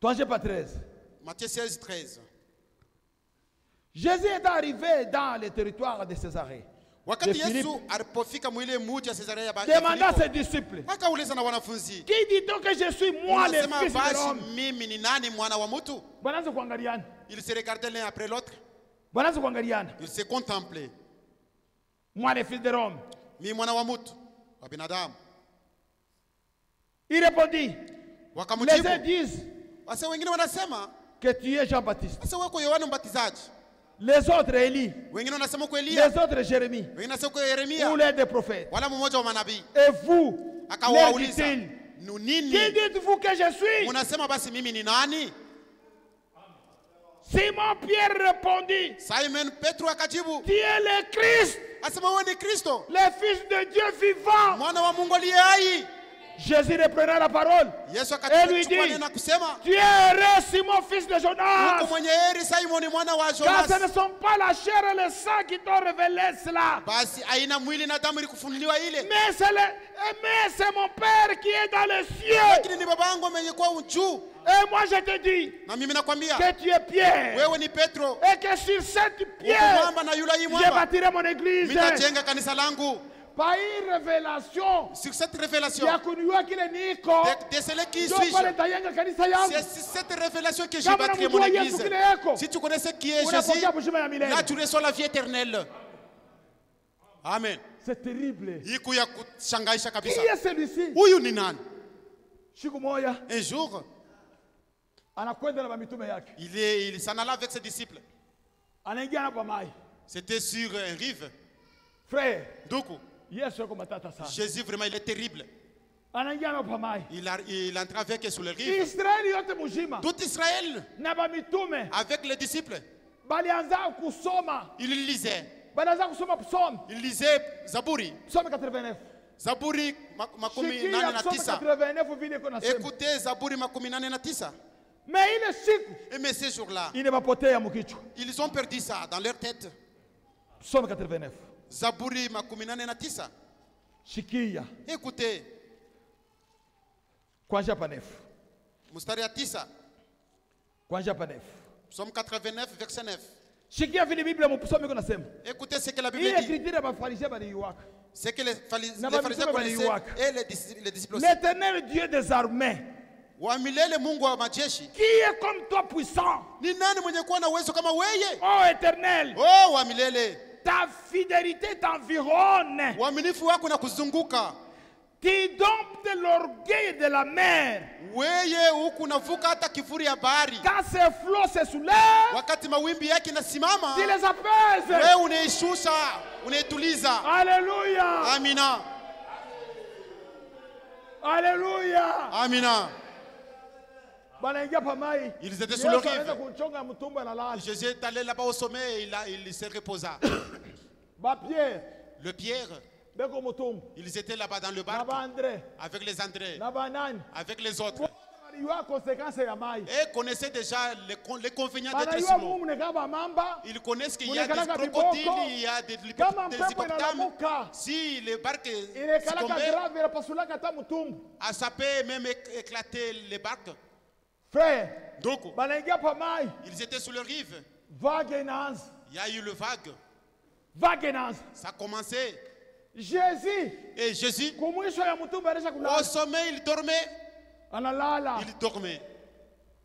Tuanze pa 13. Matthieu 16, 13. Jésus est arrivé dans le territoire de Césarée. De Wakati Philippe, Yesu alipofika mwile muji ya Cesarea ya demanda à Filipo, ses disciples, akauliza na wanafunzi, qui dit-on que je suis moi le unasema fils de basi l'homme? mimi ni nani mwana wa mtu? Banaanza kuangaliana. Ils se regardaient l'un après l'autre. Banaanza kuangaliana. Ils se contemplaient. Moi le fils de l'homme. Mi mwana wa mtu wa binadamu. Il répondit, les uns Wakamjibu. disent Wase wengine wanasema, que tu es Jean-Baptiste. sasa wako Yohana Mbatizaji. Les autres Élie. Wengine wanasema uko Elia. Les autres Jérémie. Wengine wanasema uko Yeremia. Ou les des prophètes. Wala mmoja wa manabii. Et vous, leur Akawauliza, dit-il, "Nu qui nini? dites-vous que je suis? Unasema basi mimi ni nani?" Simon Pierre répondit, Simon Petro akajibu, tu es le Christ, asema wewe ni Kristo, le Fils de Dieu vivant. mwana wa Mungu aliye hai. Jésus reprenant la parole. Yesu Et lui akachukua dit, neno na kusema, tu es heureux Simon, fils de uko Jonas, mwenye heri Simoni mwana wa car ce ne Jonas. sont pas la chair et le sang qui t'ont révélé cela, Basi haina mwili na damu ilikufunuliwa ile, mais c'est mon Père qui est dans les cieux. lakini ni baba yangu mwenye kwa juu. Et moi je te dis Na mimi nakwambia, que tu es Pierre, wewe ni Petro, et que sur cette uko pierre, mwamba na yule hii je mwamba bâtirai mon église. mitajenga kanisa langu. Par une révélation Sur cette révélation, ya kuniua kile niko, déceler qui ndio suis-je? pale tayenga kanisa yangu. C'est cette révélation que je Kama bâtirai mon unamjua Yesu église. kile yako, Si tu connaissais qui est Jésus, unapokea uzima ya milele. là tu reçois la vie éternelle. Amen. C'est terrible. Hiku ya kushangaisha Qui kabisa. est celui-ci? Huyu ni nani? Siku moja Un jour, anakwenda na mitume yake, il s'en alla avec ses disciples. anaingia na pamai. C'était sur un rive. Frère, Duku, Yesu yuko matata sana. Jésus vraiment il est terrible. Anaingia na pamai. Il entre avec sur le rive. Israeli yote mzima Tout Israël, na mitume avec les disciples, balianza kusoma, il lisait. balianza kusoma Psalm, Il lisait Zaburi. Psalm 89. Zaburi makumi Shikia nane na Psalm tisa. 89 vile iko nasema. Écoutez Zaburi makumi nane na tisa. Mais ile siku Et mais ces jours-là, inabapotea mkichwa. ils ont perdu ça dans leur tête. Psalm 89. Zaburi makumi nane na tisa. Shikia Écoutez, kwanja pa 9. mstari ya tisa. Kwanja pa 9. Psaume 89, verset 9. Shikia vile Biblia mpsomi iko nasema. Écoutez ce que la Ile Bible dit. écriture ya bafarisien baliiwaka. C'est que les pharisiens mitume connaissaient waliiwaka. et les disciples aussi. L'Éternel Dieu des armées, Wa milele Mungu wa majeshi. qui est comme toi puissant, Ni nani mwenye kuwa na uwezo kama weye? ô Éternel, Oh, wa milele. ta fidélité t'environne. Uaminifu wako na kuzunguka. qui dompte l'orgueil de la mer. Weye huku unavuka hata kivuli ya bahari. Quand ces flots se soulèvent, Wakati mawimbi yake inasimama, tu les apaises. wewe unaishusha, unaituliza. Alléluia. Amina. Alléluia. Amina. Banaingia pa mai. Ils étaient sur le Yesu anaenda rive. kumchonga mtumba na lala. Jésus est allé là-bas au sommet et il se reposa. Ba Pierre, Le Pierre, beko mutumba. ils étaient là-bas dans le Na bar ba André, avec les Andrés, na ba nani. avec les autres. Banayua conséquence ya mai. Et connaissaient déjà les convénients d'être Banayua sous l'eau. mumu neka ba mamba. Ils connaissent qu'il y a des Munekalaka crocodiles, viboko. il y a des Kama des mpepo hippopotames. inalamuka. Si les barques Ile kalaka succombaient, grave ila pasulaka ta mutumba. ça peut même éclater les barques. Frère, Donc, banaingia pa mai. ils étaient sur le rive. Vague inaanza. Il y a eu le vague. Vague inaanza. Ça a commencé. Jésus, Et Jésus, kumwisho ya mutumba alisha au kulala. sommet, il dormait. Analala. Il dormait.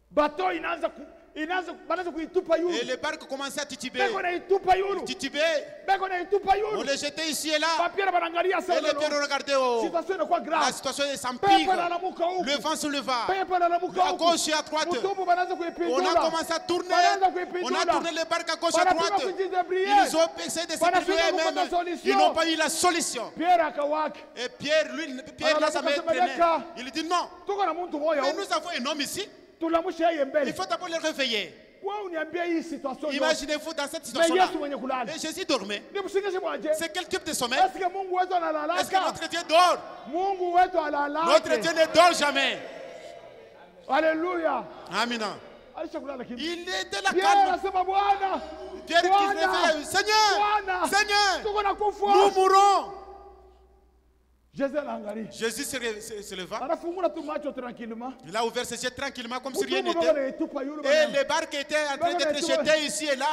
Bato banaanza kuitupa Et yulu. les barques commençaient à tituber. Beko na itupa yulu. Tituber. Beko na itupa On yulu. les jetait ici et là. Bapiera banaangalia Et sana. les pierres regardaient. Situation inakuwa La grave. situation Pepo s'empire. inalamuka huku. Le vent se leva. Pepo inalamuka À huku. gauche et à droite. Mutumbu banaanza On kuipindula. a commencé à tourner. Banaanza On a kuipindula. tourné les barques à gauche et à Banapima droite. kujidebrier. Ils ont essayé de se Banapima débrouiller kupata eux-mêmes. solution. Ils n'ont pas eu la solution. Pierre akawaka. Et Pierre, lui, Pierre n'a jamais Banapima traîné. kusemeka. Il dit non. Tuko na muntu moya Mais huku. nous avons un homme ici. Tunamusha yeye Il mbele. faut d'abord le réveiller. Wewe uniambie hii situation yote. Imaginez-vous dans cette Na situation-là. Yesu mwenye kulala. Et Jésus dormait. Nimshikishe mwaje? C'est quel type de sommeil? Est-ce que Mungu wetu Est-ce que analalaka? notre Dieu dort? Mungu wetu Notre alalake. Dieu ne dort jamais. Haleluya. Amina. Alisha kulala kimya. Il était là Pierre calme. anasema Bwana. Pierre qui se Bwana. réveille. Seigneur, Bwana. Seigneur, Tuko na nous kufa. mourrons. Jésus anaangalia. Jésus se leva. Anafungula tu macho tranquillement. Il a ouvert ses yeux tranquillement comme si rien Mutumbu n'était. bwana itupa yule Et bwana. les barques étaient en train d'être jetées ici et là.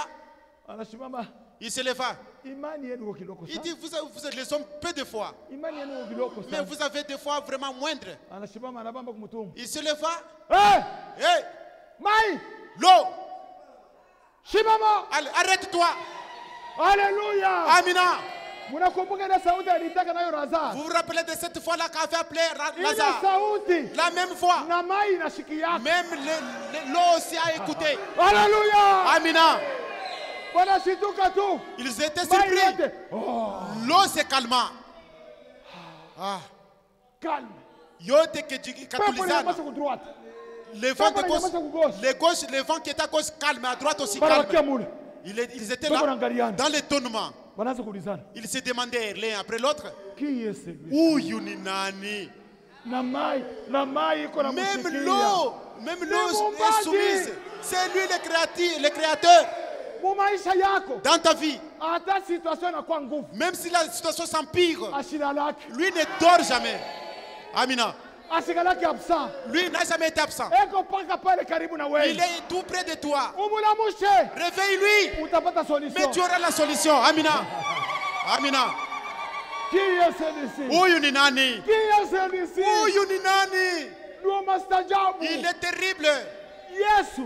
Anashimama. Il se leva. Imani yenu iko kiloko Il sana. dit, vous êtes les hommes peu de foi. Imani yenu iko kiloko Mais sana. vous avez des fois vraiment moindre. Anashimama anabamba kumutumbu. Il se leva. Eh! Hey, Mai! l'eau, Shimama! arrête-toi. Haleluya! Amina. Munakumbuka ile sauti alitaka nayo Lazaro. Vous vous rappelez de cette fois-là qu'avait appelé Ile Lazare? sauti La même fois. na mai inashikiaka. Même l'eau aussi a écouté. Haleluya! Amina. Wanashituka tu. Ils étaient Mai surpris. yote. Oh, L'eau se calma. Ah. calme. Yote que Pepo katulizana. inamasa ku droite. Les vents de Pepo inamasa ku gauche, gauche. les vents qui étaient à gauche calmes, à droite aussi Banabakia calmes. mule. Ils étaient Pepo là naangaliana. dans l'étonnement. Wanaanza kuulizana. Ils se demandaient l'un après l'autre. Qui est celui? Huyu ni nani? Na mai iko na Même mshikia. l'eau Muumbaji. est soumise. C'est lui le créateur Mu maisha yako. dans ta vie. Hata situation inakuwa nguvu. Même si la situation s'empire, Ashilalaki. lui ne dort jamais. Amina. Asigalaki absent. Lui n'a jamais été absent. Eko paka pale karibu na Il wewe. est tout près de toi. Umulamushe. Réveille-lui. Utapata Mais solution. tu auras la solution. Amina. Amina. Qui est celui-ci? Huyu ni nani? Qui est celui-ci? Huyu ni nani? Ni wa mastajabu. Il est terrible. Yesu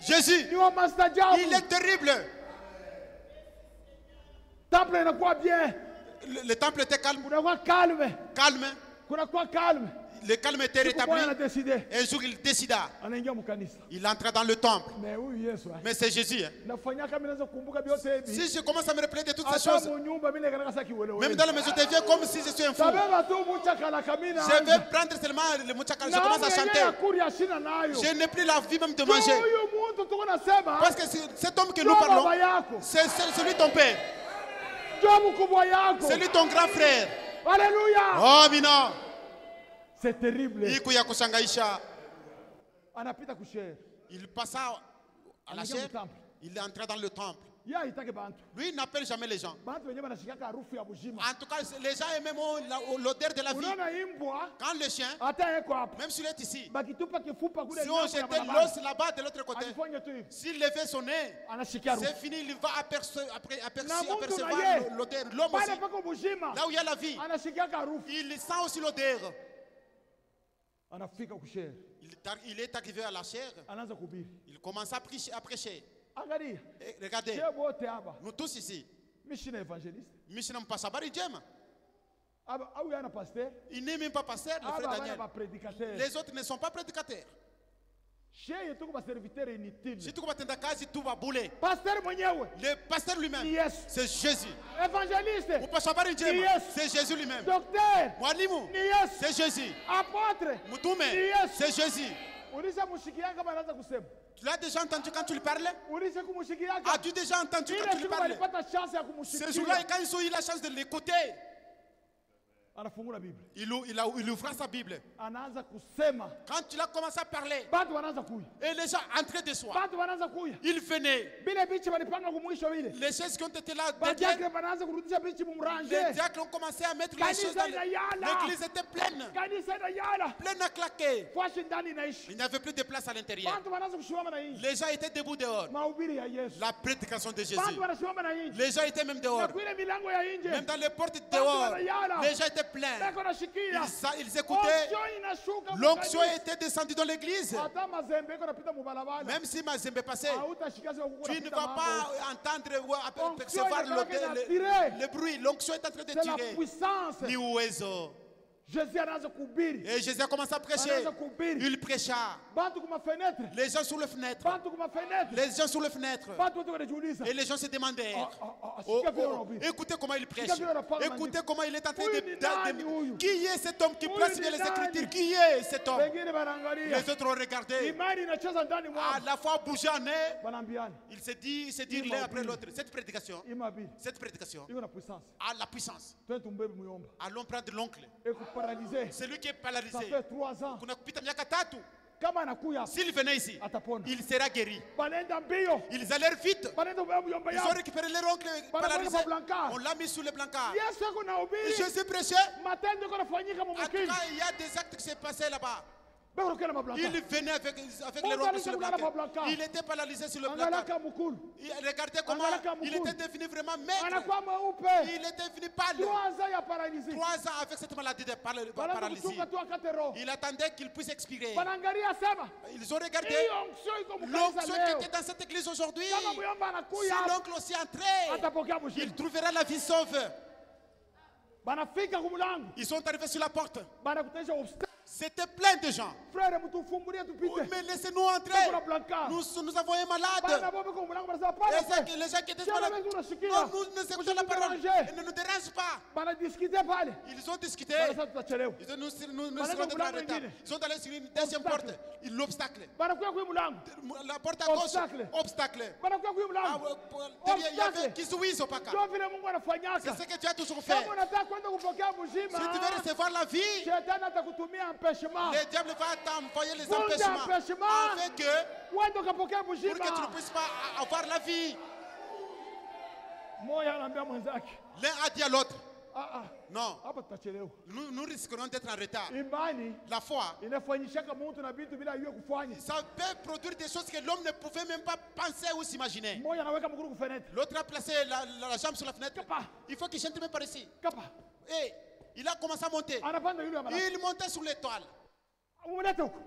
Jésus. ni wa mastajabu. Il est terrible. Temple inakuwa bien. Le temple était calme. Kunakuwa calme. Calme. Kunakuwa calme. Le calme était Siku moja rétabli. anadeside. Un jour, il décida. Anaingia mkanisa. Il entra dans le temple. Mais huyu Yesu. Mais c'est Jésus. Hein. Nafanya kama naweza kukumbuka vyote hivi. Si je commence à me rappeler de toutes ces Hata choses, mu nyumba mimi nakanaka saki wewe. même dans la maison de Dieu, comme si je suis un fou, Tabeba tu muchakala kamina. je vais prendre seulement le muchakal. Je commence à chanter. Kuria shina nayo. Je n'ai plus la vie même de manger. Huyu mtu tuko nasema. Parce que cet homme que nous Ndio parlons, baba yako. c'est celui ton père. Ndio mkubwa yako. C'est lui ton grand frère. Alléluia. Oh, Amina. C'est terrible. Iko ya kushangaisha. Anapita kushere. Il passa à la Anaingia chair. mtemple. Il est entré dans le temple. Yeye haitaki bantu. Lui, il n'appelle jamais les gens. Bantu wenyewe wanashikaka harufu ya bujima. En tout cas, les gens eux-mêmes ont l'odeur de la vie. Unaona imbwa Quand le chien, hata yeko hapo. même s'il est ici, Bakitupa kifupa kule si on nyuma ya jetait barabara. l'os là-bas de l'autre côté, Alifanya tu hivi. s'il levait son nez, Anashikia harufu. c'est fini, il va Na mtu apercevoir na ye. l'odeur. L'homme Pale aussi, pako bujima. là où il y a la vie, Anashikiaka harufu. il sent aussi l'odeur. Anafika kushere. Il est arrivé à la chair, Anaanza kuhubiri. il commence à prêcher. Angalia. Et regardez, Sio wote hapa. nous tous ici, Mimi sina evangelist. Mishnah Mpasabari Jema. Où y a un pasteur? Il n'est même pas pasteur, le frère Daniel. Prédicateur. Les autres ne sont pas prédicateurs. Chez tout comme serviteur inutile. Si tu vas t'entendre kazi, tout va bouler. Pasteur mwenyewe. Le pasteur lui-même, Yes. c'est Jésus. Évangéliste. Ou pas savoir une Yes. c'est Jésus lui-même. Docteur. Mwalimu, Yes. c'est Jésus. Apôtre. Mutume, Yes. c'est Jésus. Ulisha mushikia kama anaanza kusema. Tu l'as déjà entendu quand tu lui parlais? Ulisha kumushikia. As-tu déjà entendu quand tu Ile lui siku parlais? alipata chance ya kumushikia. Ce jour-là, quand ils ont eu la chance de l'écouter, Anafungua Biblia. il ouvra sa Bible. Anaanza kusema. Quand il a commencé à parler, Batu wanaanza kuya. et les gens entraient de soi, Batu wanaanza kuya. ils venaient. Bile bichi walipanga kumwisho vile. Les chaises qui ont été là, Badiakre wanaanza kurudisha bichi les mumranje. diacres ont commencé à mettre les choses Kanisa dans inayala. l'église était pleine, Kanisa inayala. pleine à claquer. Fashi ndani inaishi. Il n'y avait plus de place à l'intérieur. Batu wanaanza kushimama na nje. Les gens étaient debout dehors. Mahubiri ya Yesu. La prédication de Jésus. Batu wanasimama na nje. Les gens étaient même dehors. Na kuile milango ya nje. Même dans les portes dehors, les gens étaient pleins. Beko nashikia. Ils écoutaient. Onction inashuka L'onction mukanisa. était descendue dans l'église. Hata mazembe iko napita mubalabala. Même si Mazembe passait, Hautashika sio kukula tu ne pita vas mambo. pas entendre ou Onction percevoir inataka inatire. le bruit. L'onction est en train de C'est la tirer. puissance. Ni uwezo. Jésus anaanza kuhubiri. Et Jésus a commencé à prêcher. Anaanza kuhubiri. Il prêcha. Bantu kuma fenêtre. Les gens sous les fenêtres. Bantu kuma fenêtre. Les gens sous les fenêtres. Bantu wote wanajiuliza. Et les gens se demandaient. Oh, shika vile unahubiri. Écoutez comment il prêche. Shika vile unapanga Écoutez maandiko. comment il est en train Huyu ni nani huyu? Qui est cet homme qui Huyu place ni bien les nani? Écritures? Qui est cet homme? Wengine wanaangalia. Les autres ont regardé. Imani inacheza ndani À mwao. la fois bouger en eux. Wanaambiana. Il se dit Il l'un m'a après dit. l'autre. Cette prédication Iko na puissance. a la puissance. Twende tumbebe muyomba. Allons prendre l'oncle. Ekuparalize. Celui qui est Ça paralysé. fait 3 ans. Kuna kupita miaka 3. Kama anakuya hapa, S'il venait ici, atapona. il sera guéri. Banaenda mbio. Ils allèrent vite. Banaenda mbio muyomba Ils ont yao. récupéré leur oncle paralysé. Banaenda kwa blankard. On l'a mis sous le blancard. Yesu ako na Et ubiri. Jésus prêchait. Matendo yako nafanyika En tout mumukini. cas, il y a des actes qui s'est passé là-bas. Beko kena mablankard. Il venait avec Bon, les dans rondes les sur le tableaux, là, blancard. blancard. Il était paralysé sur le Angalaka blancard. mukulu. Regardez comment Angalaka il mukulu. était devenu vraiment maigre. Anakuwa mweupe. Il était devenu pâle. 3 ans ya paralisi. 3 ans avec cette maladie de Banaanza paralysie. kuchunga tu akate roho. Il attendait qu'il puisse expirer. Banaangalia sema. Ils ont regardé Hii onction iko mkanisa l'onction qui leo. était dans cette église aujourd'hui. Kama muyomba Si anakuya, l'oncle aussi entrait, atapokea il mshindi. trouvera la vie sauve. Banafika kumulango. Ils sont arrivés sur la porte. Banakutanisha obstacle. C'était plein de gens. Frère, mtufungulie tupite. Mais laissez-nous entrer. Kuna blankard. Nous avons un Bana malade. bobe kwa mlango banasema pale. Les gens qui étaient Sio malades. wewe unasikia. Non, nous écoutons la parole. Déranger. Et ne nous dérange pas. Bana discuter pale. Ils ont discuté. Banasema tutachelewa. Ils ont, nous Bana serons kwa en mlango retard. ingine. Ils sont allés sur une deuxième porte. Obstacle. L'obstacle. Banakuya kwa mlango. La porte à gauche. Obstacle. Obstacle. Banakuya kwa Ah, mlango. derrière, il y avait kizuizi au paka. Ndio vile Mungu anafanyaka. C'est ce que tu as toujours fait. Kama unataka kwenda kupokea mzima. Si tu veux recevoir la vie, Shetani atakutumia empêchement. le diable va t'envoyer les Pour empêchements empêchement. afin que Uende ukapokea pour que tu ne mzima. puisses pas avoir la vie. Moya anaambia mwenzake. L'un a dit à l'autre, Ah, non, hapa tutachelewa. nous risquerons d'être en retard. Imani La foi, inafanyishaka mtu na vitu bila yeye kufanya. ça peut produire des choses que l'homme ne pouvait même pas penser ou s'imaginer. Moya anaweka mguu kwa fenêtre. L'autre a placé la jambe sur la fenêtre. Kapa. Il faut qu'il chante même par ici. Kapa. Et il a commencé à monter. Anapanda yule amana. Il montait sur l'étoile. Umlete huko.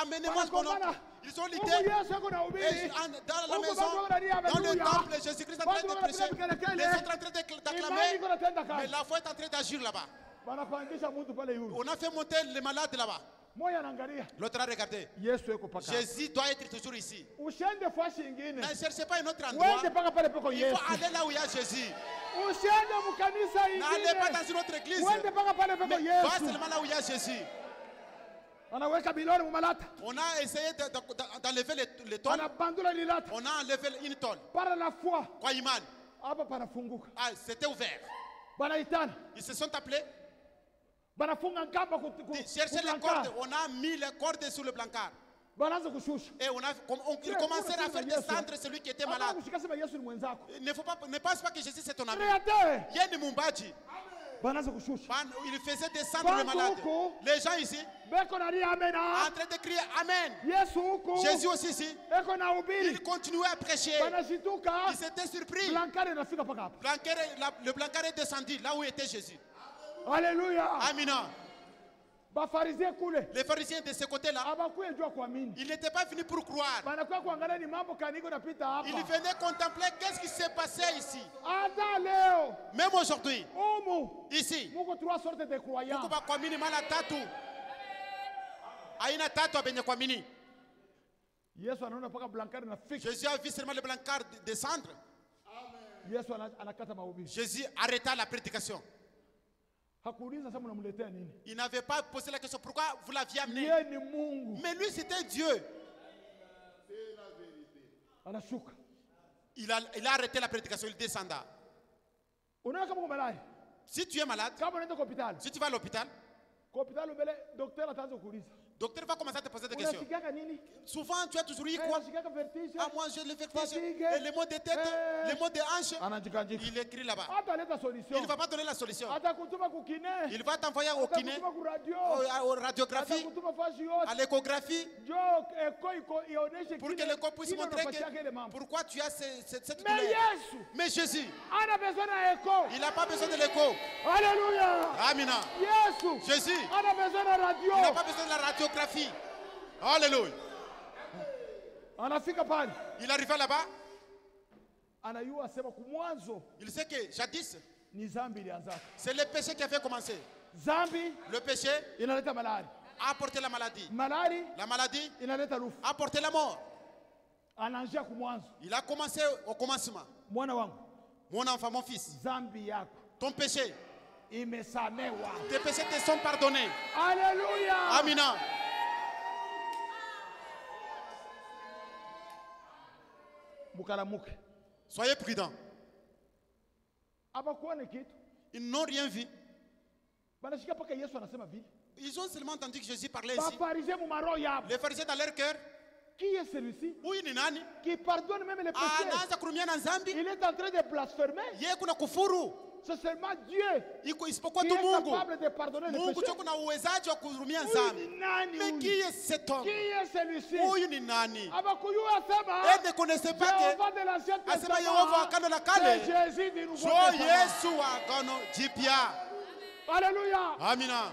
Amenez-moi mon oncle. Ils ont lutté. Mungu Yesu ako na Et ubiri. dans la Mungu maison, bado anania dans le haleluya. temple, Jésus-Christ est en train de Bado prêcher. wanapiga kelele. Les autres en train Imani d'acclamer. iko natenda Mais kazi. la foi est en train d'agir là-bas. Banapandisha mtu pale yule. On a fait monter les malades là-bas. Moya anaangalia. L'autre a regardé. Yesu yuko paka. Jésus doit être toujours ici. Usiende fasi nyingine. Ne cherchez pas un autre endroit. Uende paka pale peko Il Yesu. faut aller là où il y a Jésus. Usiende mkanisa N'allez pas ingine. dans une autre église. Uende paka pale peko Mais va Yesu. seulement là où il y a Jésus. Anaweka bilori mumalata. On a essayé d'enlever les tôles. Anabandula lilata. On a enlevé une tôle. Par la foi. Kwa imani. Hapa panafunguka. Ah, c'était ouvert. Banaitana. Ils se sont appelés. Banafunga nkamba Cherchez les cordes. On a mis les cordes sur le blancard. Banaanza kushusha. Et ils commencèrent à faire descendre celui qui était malade. Kushika sema Yesu ni mwenzako. Ne pense pas que Jésus c'est ton ami. Créateur. Yeye ni muumbaji. Banaanza kushusha. Il faisait descendre le malade. Les gens ici, Beko na ria amena. en train de crier Amen. Yesu huko. Jésus aussi ici, Eko na ubiri. il continuait à prêcher. Banashituka. Ils s'étaient surpris. Blankari inafika paka hapa. Le blancard est descendu là où était Jésus. Alléluia. Amina. Bafarisayo kule. Les pharisiens de ce côté-là, Abakuye jua kuamini. ils n'étaient pas venus pour croire. Banakuwa kuangalia ni mambo kaniko napita hapa. Ils venaient contempler qu'est-ce qui s'est passé ici. Hata leo. Même aujourd'hui, Umu. ici, Muko trois sortes de croyants. kuko bakuamini mara tatu. Aina tatu abenye kuamini. Yesu anaona paka blankari na fix. Jésus a vu seulement le blancard descendre. Yesu anakata mahubiri. Jésus arrêta la prédication. Hakuuliza sasa mnamletea nini? Il n'avait pas posé la question pourquoi vous l'aviez amené. Yeye ni Mungu. Mais lui, c'était Dieu. Anashuka. Il a arrêté la prédication, il descenda. Unaona kama uko malaya. Si tu es malade, Kama unaenda kwa hospitali. si tu vas à l'hôpital, Kwa hospitali mbele daktari ataanza kuuliza. le docteur va commencer à te poser des questions. Unasikiaka nini? Souvent, tu as toujours eu quoi? Unasikiaka vertige? Ah, moi, j'ai le vertige. Fatigue. Et les maux de tête, les maux de hanche. Anajikanjika. Il écrit là-bas. Hata leta solution. Il ne va pas donner la solution. Atakutuma kukine. Il va t'envoyer au kiné, Atakutuma ku radio. aux radiographies, Atakutuma fashi yote. à l'échographie, Jo eko ioneshe pour que l'écho puisse montrer ile mambo. pourquoi tu as cette Mais douleur. Yesu Mais Jésus, ana besoin na eko. il n'a pas besoin de l'écho. Alléluia. Amina. Yesu Jésus, ana besoin na radio. il n'a pas besoin de la radiographie. Alléluia. Anafika pale. Il arriva là-bas. Anayua sema kumwanzo Il sait que jadis, ni zambi ilianza. c'est le péché qui avait commencé. Zambi Le péché inaleta malari. a apporté la maladie. Malari La maladie inaleta rufu. a apporté la mort. Anaanzia kumwanzo. Il a commencé au commencement. Mwana wangu, Mon enfant, mon fils, zambi yako ton péché, imesamewa. tes péchés te sont pardonnés. Alléluia. Amina. Mukalamuke. Soyez prudents. Abakuone kitu. Ils n'ont rien vu. Banashika paka Yesu anasema vile. Ils ont seulement entendu que Jésus parlait ici. Bafarisien mu maro yabo. Les pharisiens dans leur cœur, Qui est celui-ci huyu ni nani? qui pardonne même les péchés? Anaanza kurumia na dhambi. Il est en train de blasphémer. Yeye kuna kufuru. C'est seulement Dieu Iko isipokuwa qui tu est Mungu. capable de pardonner les Mungu péchés. tu kuna uwezaji wa kurumia Huyu dhambi. ni nani Mais qui huyu? est cet homme? Qui est celui-ci? Huyu ni nani? Abakuyua sema Elle ne connaissait pas que Jéhovah de l'Ancien asema Yehova wa Agano la Kale. c'est Jésus du Nouveau so Testament. Yesu wa Agano Jipya. Alléluia. Amina.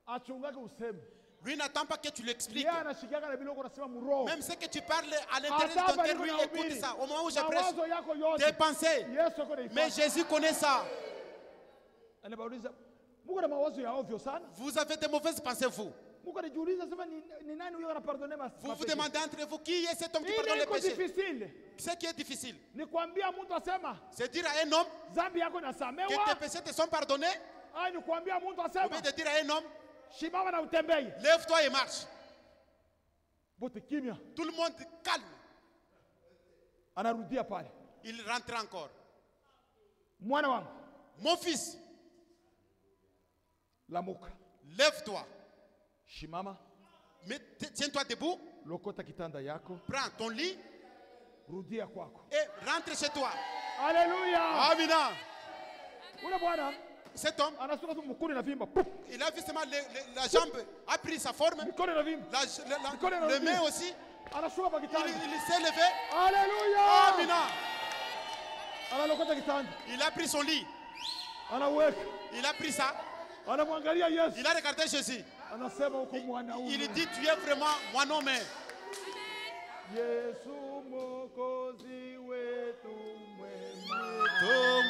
Achungake useme. Lui n'attend pas que tu l'expliques. Yeye anashikiaka na biloko nasema muroho. Même ce que tu parles à l'intérieur de Hata ton cœur, bali lui kuna écoute ubiri. ça. Au moment où je prêche, Mawazo yako yote. tes pensées. Yesu yuko naifanya. Mais Jésus connaît ça. Anabauliza, Mungu na mawazo ya ovyo sana. Vous avez de mauvaises pensées, vous. Mungu anajiuliza sema ni nani huyo anapardonner Vous vous demandez entre vous qui est cet homme qui Ile pardonne les iko péchés. difficile. Ce qui est difficile, Ni kuambia mtu asema c'est dire à un homme zambi yako que tes inasamewa. péchés te sont pardonnés, Ai ni kuambia mtu ou asema bien de dire à un homme, shimama na utembee. lève-toi et marche. Bote kimya. Tout le monde calme. Anarudia pale. Il rentre encore. Mwana wangu, Mon fils, lamuka. lève-toi. Shimama, Tiens-toi debout. lokota kitanda yako, Prends ton lit rudia kwako. et rentre chez toi. Haleluya. Amina. Ule bwana Cet homme, anasuka tu mkono na vimba. Puf! il a vu seulement la jambe a pris sa forme, Mikono na vimba. le main aussi. Anashuka kwa kitanda. Il s'est levé. Haleluya. Amina. Analokota kitanda. Il a pris son lit. Anaweka. Il a pris ça. Anamwangalia Yesu. Il a regardé Jésus. Anasema uko mwanaume. Il dit, tu es vraiment mon homme. Yesu Mwokozi wetu mwema. Oh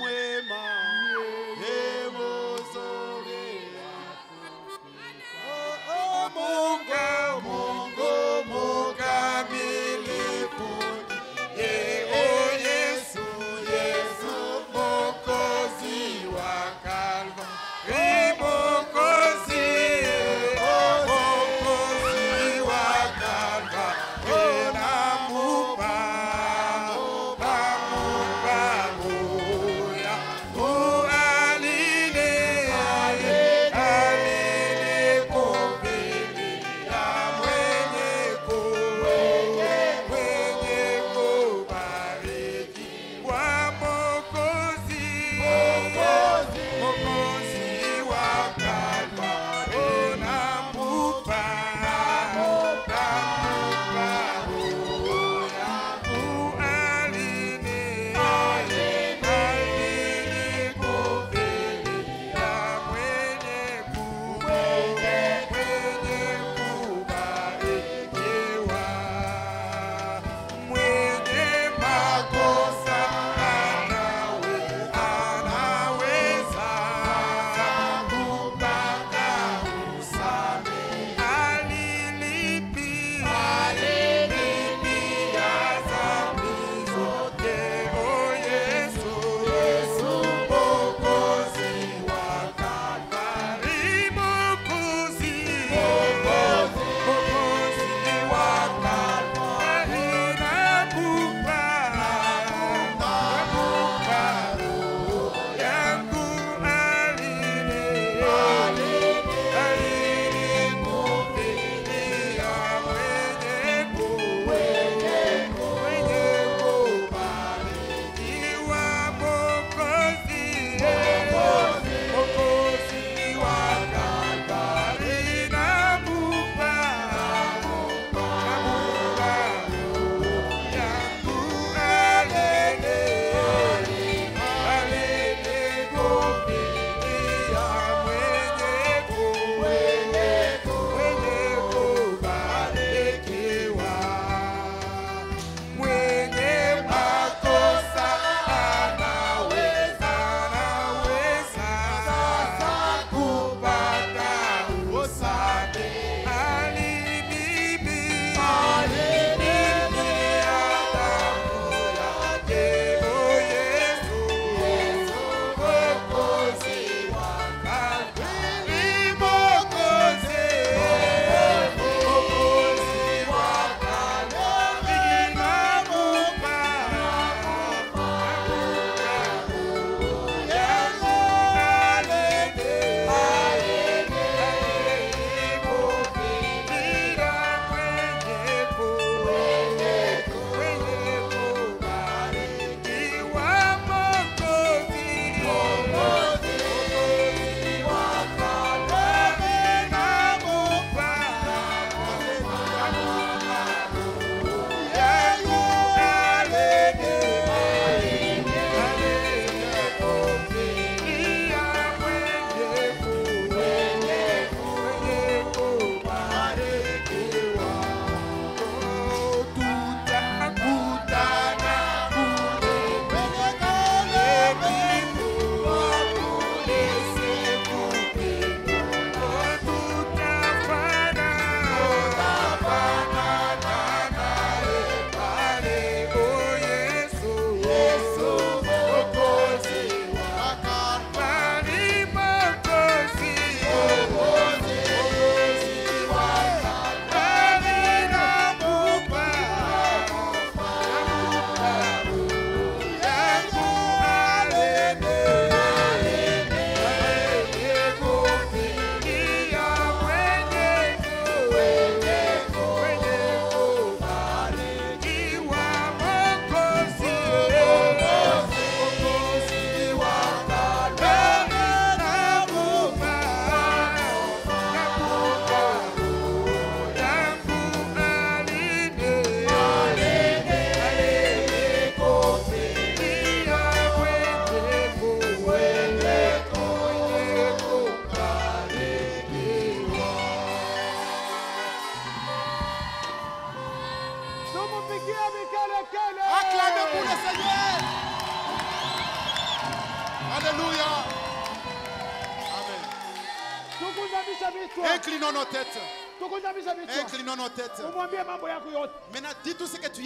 tukunjamisha vichwa. Inclinons nos têtes. Tukunjamisha vichwa. Inclinons nos têtes. Umwambie mambo yako yote. Maintenant, dis tout ce que tu